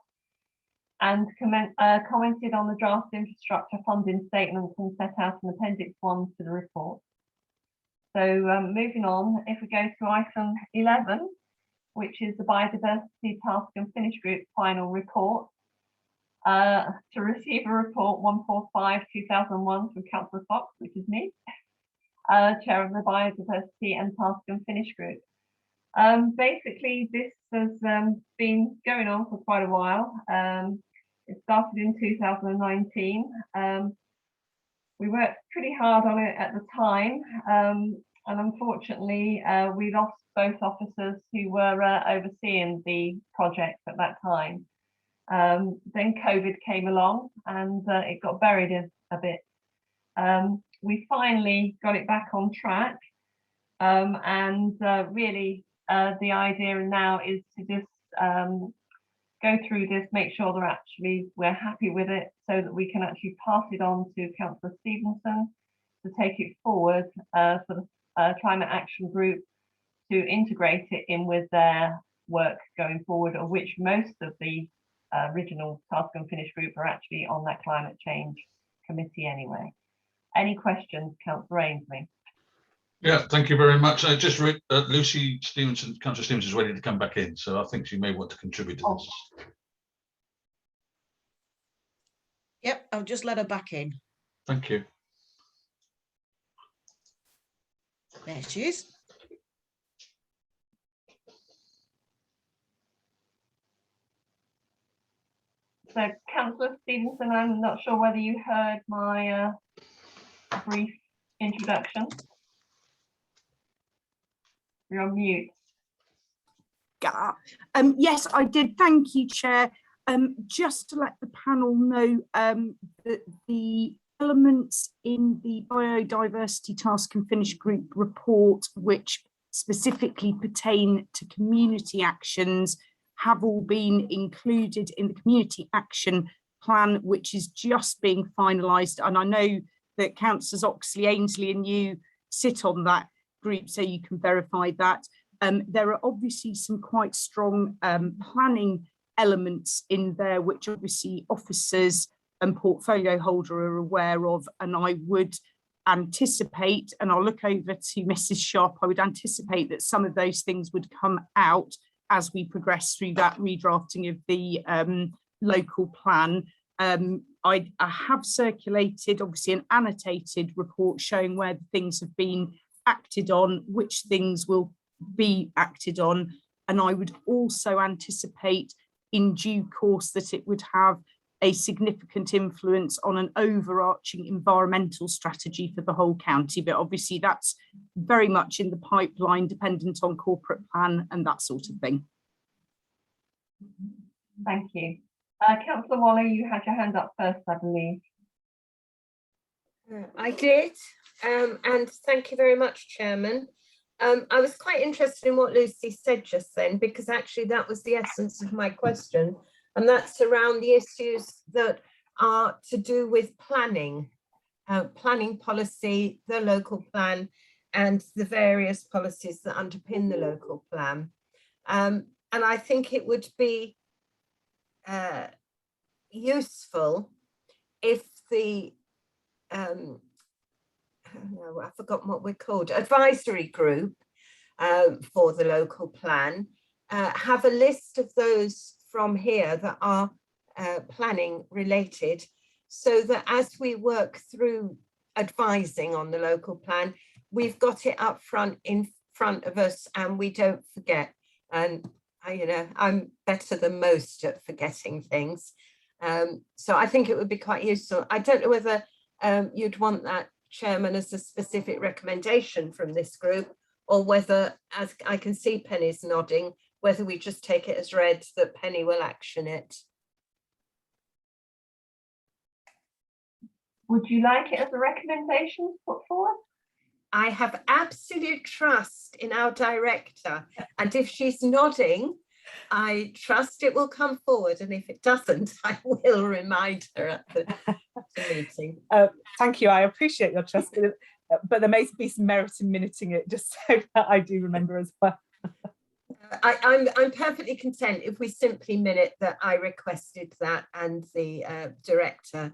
and commented on the draft infrastructure funding statements and set out an appendix 1 to the report. So moving on, if we go to item 11, which is the Biodiversity Task and Finish Group final report. To receive a report 145/2001 from Councillor Fox, which is me, Chair of the Biodiversity and Task and Finish Group. Basically, this has been going on for quite a while. It started in 2019. We worked pretty hard on it at the time, and unfortunately, we lost both officers who were overseeing the project at that time. Then COVID came along and it got buried a bit. We finally got it back on track, and really the idea now is to just go through this, make sure we're happy with it, so that we can actually pass it on to Councillor Stevenson to take it forward for the Climate Action Group to integrate it in with their work going forward, of which most of the original Task and Finish Group are actually on that climate change committee anyway. Any questions, Councillor Ainsley? Yeah, thank you very much. I just read Lucy Stevenson, Councillor Stevenson is ready to come back in, so I think she may want to contribute to this. Yep, I'll just let her back in. Thank you. There she is. So, Councillor Stevenson, I'm not sure whether you heard my brief introduction. You're on mute. Yes, I did. Thank you, Chair. Just to let the panel know that the elements in the Biodiversity Task and Finish Group report, which specifically pertain to community actions, have all been included in the community action plan, which is just being finalised. And I know that Councillors Oxley, Ainsley and you sit on that group, so you can verify that. There are obviously some quite strong planning elements in there, which obviously officers and portfolio holder are aware of, and I would anticipate, and I'll look over to Mrs. Sharp, I would anticipate that some of those things would come out as we progress through that redrafting of the local plan. I have circulated obviously an annotated report showing where the things have been acted on, which things will be acted on, and I would also anticipate in due course that it would have a significant influence on an overarching environmental strategy for the whole county, but obviously that's very much in the pipeline, dependent on corporate plan and that sort of thing. Thank you. Councillor Waller, you had your hand up first, I believe. I did, and thank you very much, Chairman. I was quite interested in what Lucy said just then, because actually that was the essence of my question, and that's around the issues that are to do with planning, planning policy, the local plan, and the various policies that underpin the local plan. And I think it would be useful if the I've forgotten what we're called, advisory group for the local plan, have a list of those from here that are planning related, so that as we work through advising on the local plan, we've got it up front in front of us and we don't forget. And I'm better than most at forgetting things. So I think it would be quite useful. I don't know whether you'd want that, Chairman, as a specific recommendation from this group, or whether, as I can see Penny's nodding, whether we just take it as read that Penny will action it. Would you like it as a recommendation put forward? I have absolute trust in our director, and if she's nodding, I trust it will come forward, and if it doesn't, I will remind her at the meeting. Thank you, I appreciate your trust, but there may be some merit in minuting it, just so that I do remember as well. I'm perfectly content if we simply minute that I requested that and the director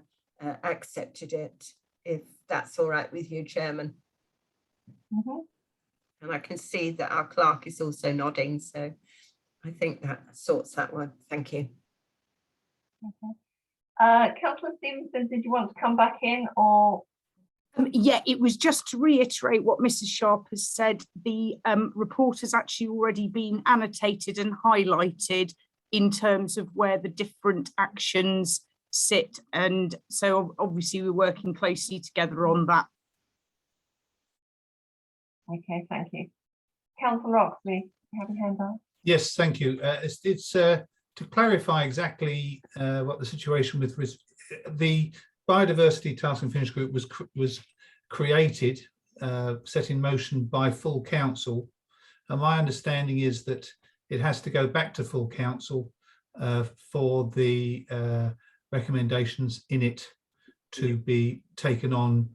accepted it, if that's all right with you, Chairman. Mm-hmm. And I can see that our clerk is also nodding, so I think that sorts that one. Thank you. Okay. Councillor Stevenson, did you want to come back in, or? Yeah, it was just to reiterate what Mrs. Sharp has said. The report has actually already been annotated and highlighted in terms of where the different actions sit, and so obviously we're working closely together on that. Okay, thank you. Councillor Oxley, you have your hand up. Yes, thank you. It's to clarify exactly what the situation with the Biodiversity Task and Finish Group was created, set in motion by full council, and my understanding is that it has to go back to full council for the recommendations in it to be taken on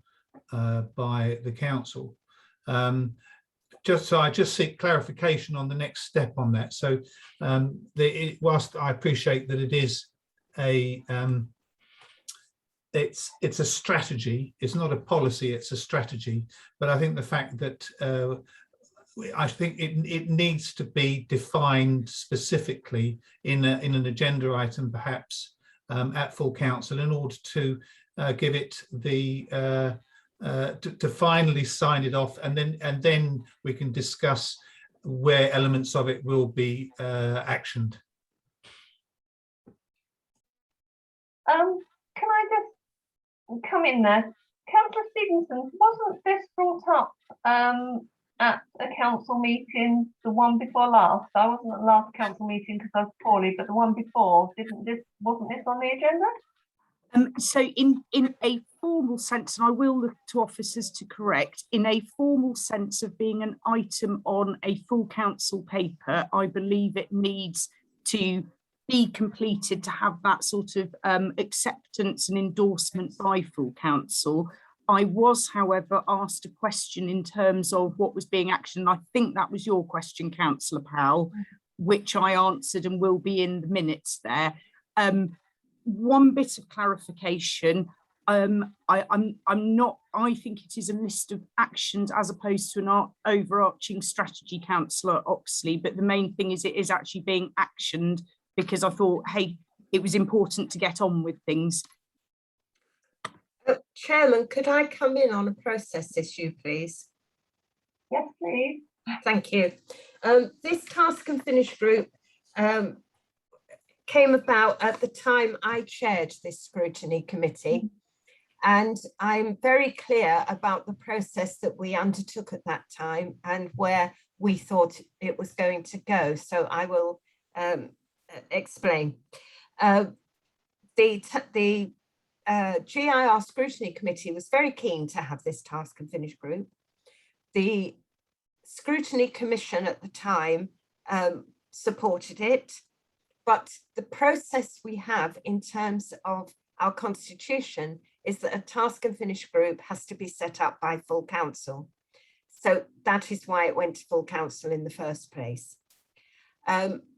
by the council. I just seek clarification on the next step on that. So whilst I appreciate that it is a it's a strategy, it's not a policy, it's a strategy, but I think the fact that I think it needs to be defined specifically in an agenda item, perhaps at full council, in order to give it the to finally sign it off, and then we can discuss where elements of it will be actioned. Can I just come in there? Councillor Stevenson, wasn't this brought up at a council meeting, the one before last? I wasn't at the last council meeting because I was poorly, but the one before, wasn't this on the agenda? So in a formal sense, and I will look to officers to correct, in a formal sense of being an item on a full council paper, I believe it needs to be completed to have that sort of acceptance and endorsement by full council. I was, however, asked a question in terms of what was being actioned. I think that was your question, Councillor Powell, which I answered and will be in the minutes there. One bit of clarification. I think it is a list of actions as opposed to an overarching strategy, Councillor Oxley, but the main thing is it is actually being actioned, because I thought, hey, it was important to get on with things. Chairman, could I come in on a process issue, please? Yes, please. Thank you. This task and finish group came about at the time I chaired this scrutiny committee, and I'm very clear about the process that we undertook at that time and where we thought it was going to go. So I will explain. The GIR Scrutiny Committee was very keen to have this task and finish group. The Scrutiny Commission at the time supported it, but the process we have in terms of our constitution is that a task and finish group has to be set up by full council. So that is why it went to full council in the first place.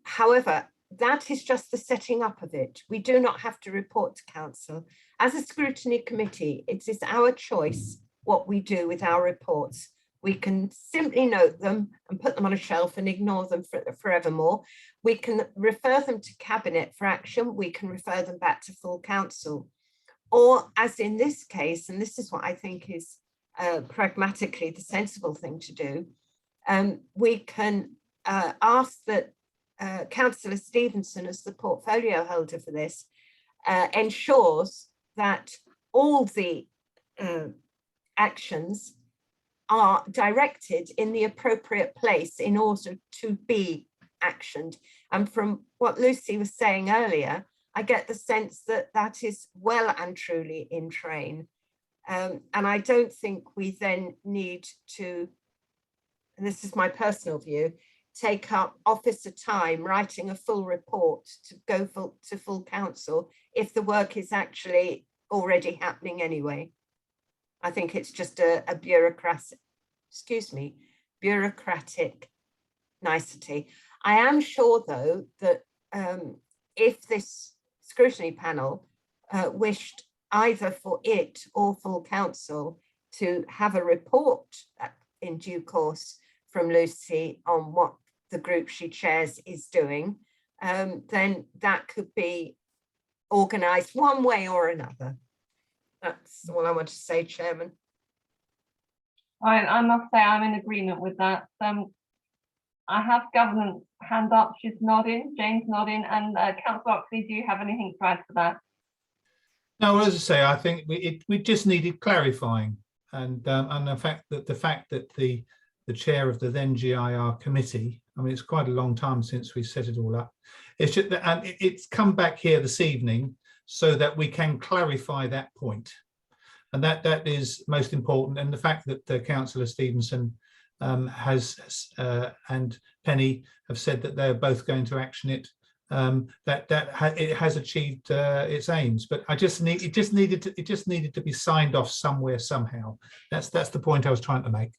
However, that is just the setting up of it. We do not have to report to council. As a scrutiny committee, it is our choice what we do with our reports. We can simply note them and put them on a shelf and ignore them forevermore. We can refer them to cabinet for action. We can refer them back to full council. Or as in this case, and this is what I think is pragmatically the sensible thing to do, we can ask that Councillor Stevenson, as the portfolio holder for this, ensures that all the actions are directed in the appropriate place in order to be actioned. And from what Lucy was saying earlier, I get the sense that that is well and truly in train. And I don't think we then need to, and this is my personal view, take up officer time writing a full report to go to full council if the work is actually already happening anyway. I think it's just a bureaucratic, bureaucratic nicety. I am sure though that if this scrutiny panel wished either for it or full council to have a report in due course from Lucy on what the group she chairs is doing, then that could be organised one way or another. That's all I want to say, Chairman. I must say I'm in agreement with that. I have governance hand up, she's nodding, Jane's nodding, and Councillor Oxley, do you have anything to add to that? No, as I say, I think we just needed clarifying, and the fact that the chair of the then GIR committee, I mean, it's quite a long time since we set it all up. It's just that, and it's come back here this evening so that we can clarify that point, and that is most important. And the fact that Councillor Stevenson and Penny have said that they're both going to action it, it has achieved its aims. But it just needed to be signed off somewhere somehow. That's the point I was trying to make.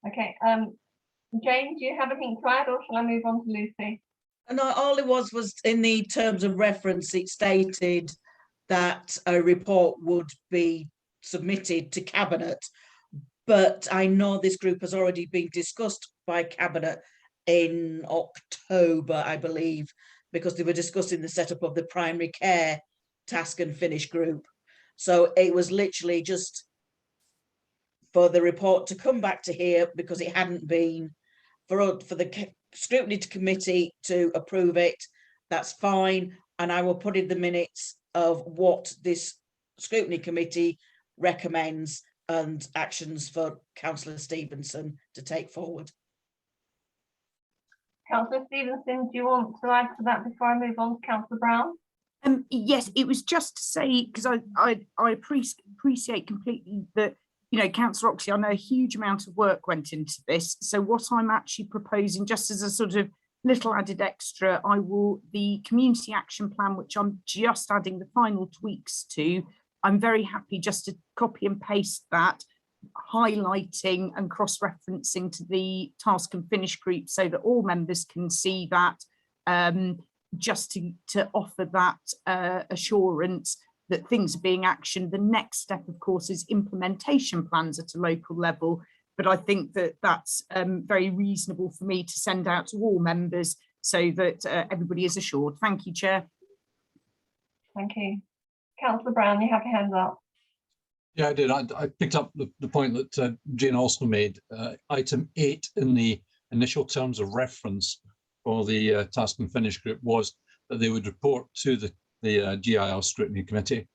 Okay, Jane, do you have anything to add, or shall I move on to Lucy? And all it was in the terms of reference, it stated that a report would be submitted to cabinet, but I know this group has already been discussed by cabinet in October, I believe, because they were discussing the setup of the primary care task and finish group. So it was literally just for the report to come back to here, because it hadn't been for the scrutiny committee to approve it. That's fine, and I will put in the minutes of what this scrutiny committee recommends and actions for Councillor Stevenson to take forward. Councillor Stevenson, do you want to add to that before I move on to Councillor Brown? Yes, it was just to say, because I appreciate completely that, you know, Councillor Oxley, I know a huge amount of work went into this. So what I'm actually proposing, just as a sort of little added extra, the community action plan, which I'm just adding the final tweaks to, I'm very happy just to copy and paste that, highlighting and cross-referencing to the task and finish group so that all members can see that, just to offer that assurance that things are being actioned. The next step, of course, is implementation plans at a local level. But I think that that's very reasonable for me to send out to all members so that everybody is assured. Thank you, Chair. Thank you. Councillor Brown, you have your hands up. Yeah, I did. I picked up the point that Jane also made. Item 8 in the initial terms of reference for the task and finish group was that they would report to the GIL scrutiny committee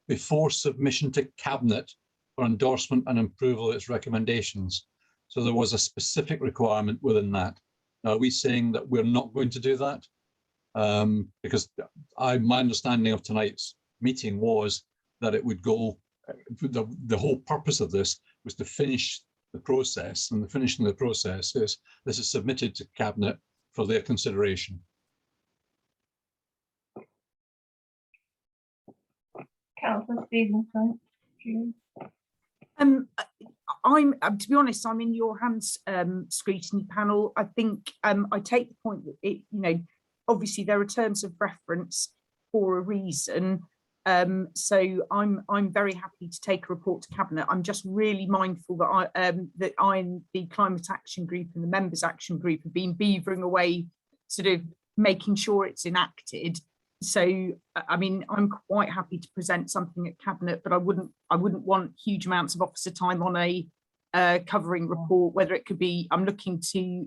before submission to cabinet for endorsement and approval of its recommendations. So there was a specific requirement within that. Now, are we saying that we're not going to do that? Because my understanding of tonight's meeting was that it would go, the whole purpose of this was to finish the process, and the finishing the process is this is submitted to cabinet for their consideration. Councillor Stevenson. I'm to be honest, I'm in your hands, scrutiny panel. I think I take the point that it, obviously there are terms of reference for a reason. So I'm very happy to take a report to cabinet. I'm just really mindful that I and the climate action group and the members action group have been beavering away, sort of making sure it's enacted. So I mean, I'm quite happy to present something at cabinet, but I wouldn't want huge amounts of officer time on a covering report. Whether it could be, I'm looking to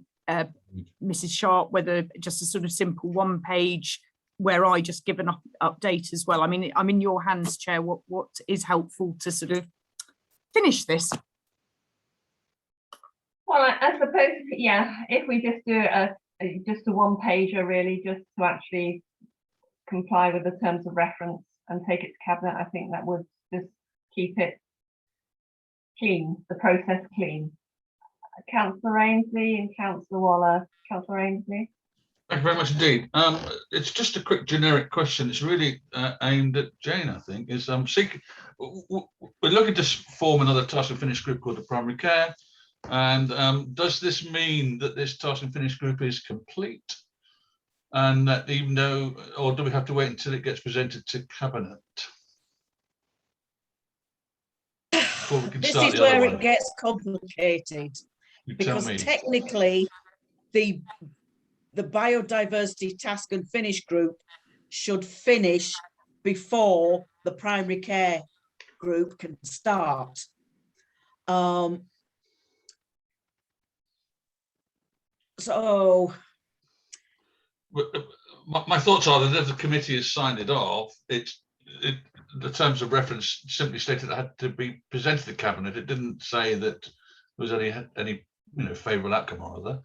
Mrs. Sharp, whether just a sort of simple one page where I just give an update as well. I mean, I'm in your hands, Chair. What is helpful to sort of finish this? Well, I suppose, yeah, if we just do just a one pager, really, just to actually comply with the terms of reference and take it to cabinet, I think that would just keep it clean, the process clean. Councillor Ainsley and Councillor Waller. Councillor Ainsley. Thank you very much indeed. It's just a quick generic question. It's really aimed at Jane, I think. We're looking to form another task and finish group called the primary care. And does this mean that this task and finish group is complete? And that even though, or do we have to wait until it gets presented to cabinet? This is where it gets complicated, because technically the biodiversity task and finish group should finish before the primary care group can start. So my thoughts are that if the committee has signed it off, the terms of reference simply stated it had to be presented to the cabinet. It didn't say that there was any favourable outcome or other.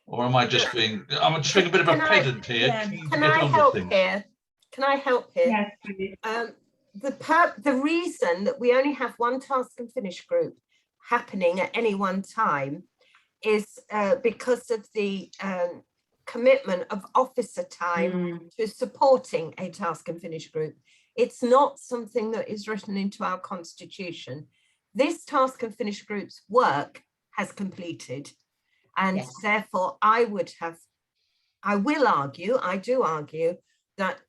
Or am I just being a bit of a pedant here? Yeah. Can I help here? Can I help here? Yes, please. The reason that we only have one task and finish group happening at any one time is because of the commitment of officer time to supporting a task and finish group. It's not something that is written into our constitution. This task and finish group's work has completed. And therefore, I do argue that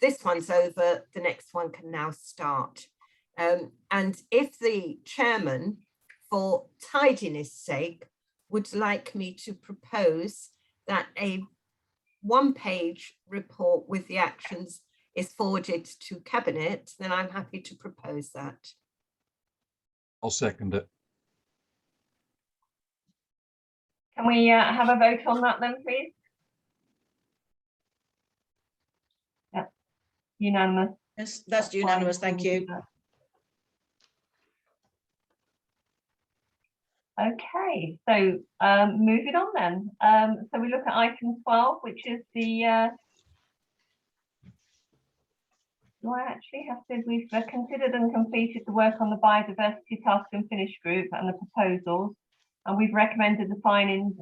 this one's over, the next one can now start. And if the chairman, for tidiness sake, would like me to propose that a one-page report with the actions is forwarded to cabinet, then I'm happy to propose that. I'll second it. Can we have a vote on that then, please? Yep. Unanimous. Yes, that's unanimous. Thank you. Okay, so moving on then. So we look at item 12, which is the do I actually have to, we've considered and completed the work on the biodiversity task and finish group and the proposals, and we've recommended the findings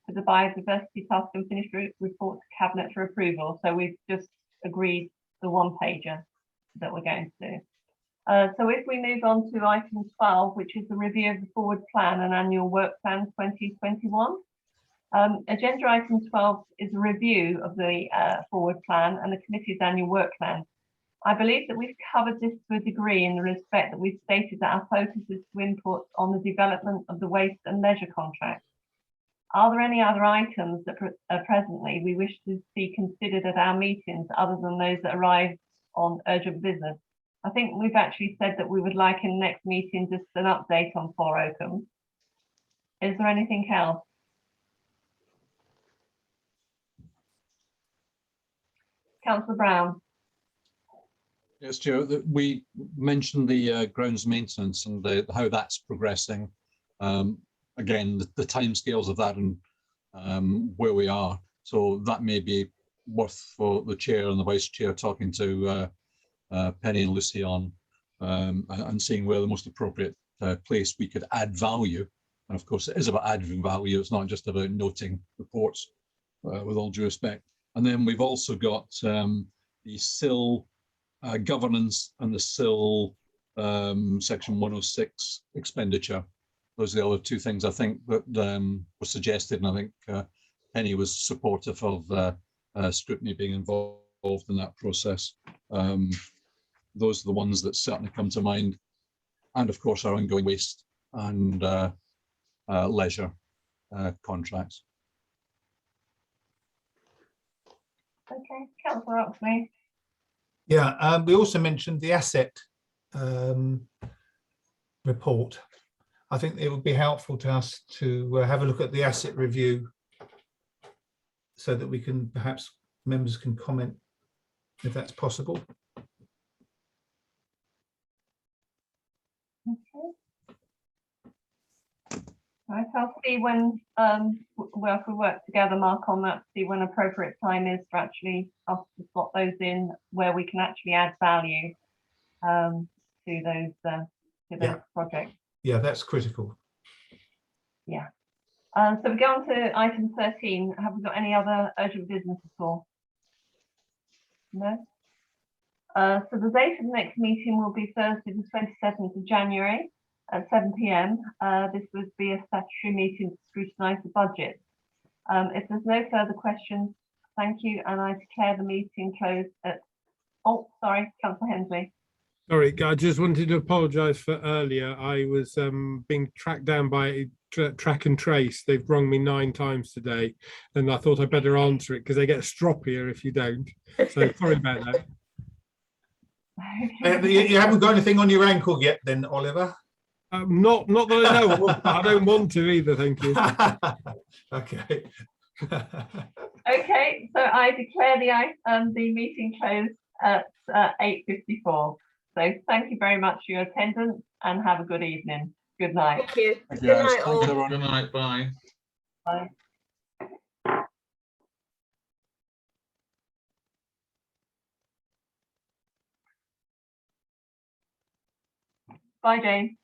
for the biodiversity task and finish group report to cabinet for approval. So we've just agreed the one pager that we're going to do. So if we move on to item 12, which is the review of the forward plan and annual work plan 2021. Agenda item 12 is a review of the forward plan and the committee's annual work plan. I believe that we've covered this to a degree in the respect that we've stated that our focus is to input on the development of the waste and leisure contract. Are there any other items that presently we wish to see considered at our meetings other than those that arrive on urgent business? I think we've actually said that we would like in the next meeting just an update on 4 Oakham. Is there anything else? Councillor Brown. Yes, Chair, we mentioned the grounds maintenance and how that's progressing. Again, the timescales of that and where we are. So that may be worth for the chair and the vice chair talking to Penny and Lucy on and seeing where the most appropriate place we could add value. And of course, it is about adding value. It's not just about noting reports, with all due respect. And then we've also got the SIL governance and the SIL section 106 expenditure. Those are the other two things I think that were suggested, and I think Penny was supportive of scrutiny being involved in that process. Those are the ones that certainly come to mind, and of course our ongoing waste and leisure contracts. Okay, Councillor Oxley. Yeah, we also mentioned the asset report. I think it would be helpful to us to have a look at the asset review so that we can, perhaps members can comment if that's possible. Okay. Right, I'll see when, well, if we work together, Mark, on that, see when appropriate time is for actually us to slot those in where we can actually add value to those projects. Yeah, that's critical. Yeah. So we go on to item 13. Have we got any other urgent business at all? No? So the date of the next meeting will be Thursday, the 27th of January at 7 p.m. This would be a statutory meeting to scrutinise the budget. If there's no further questions, thank you, and I declare the meeting closed at, oh, sorry, Councillor Hensley. Sorry, I just wanted to apologise for earlier. I was being tracked down by Track and Trace. They've rung me 9 times today, and I thought I'd better answer it because they get stroppier if you don't. So sorry about that. You haven't got anything on your ankle yet then, Oliver? Not that I know of. I don't want to either, thank you. Okay. Okay, so I declare the meeting closed at 8:54. So thank you very much for your attendance and have a good evening. Good night. Thank you. Thank Good you, guys. night, Thanks, all. everyone. Good night, bye. Bye. Bye, Jane.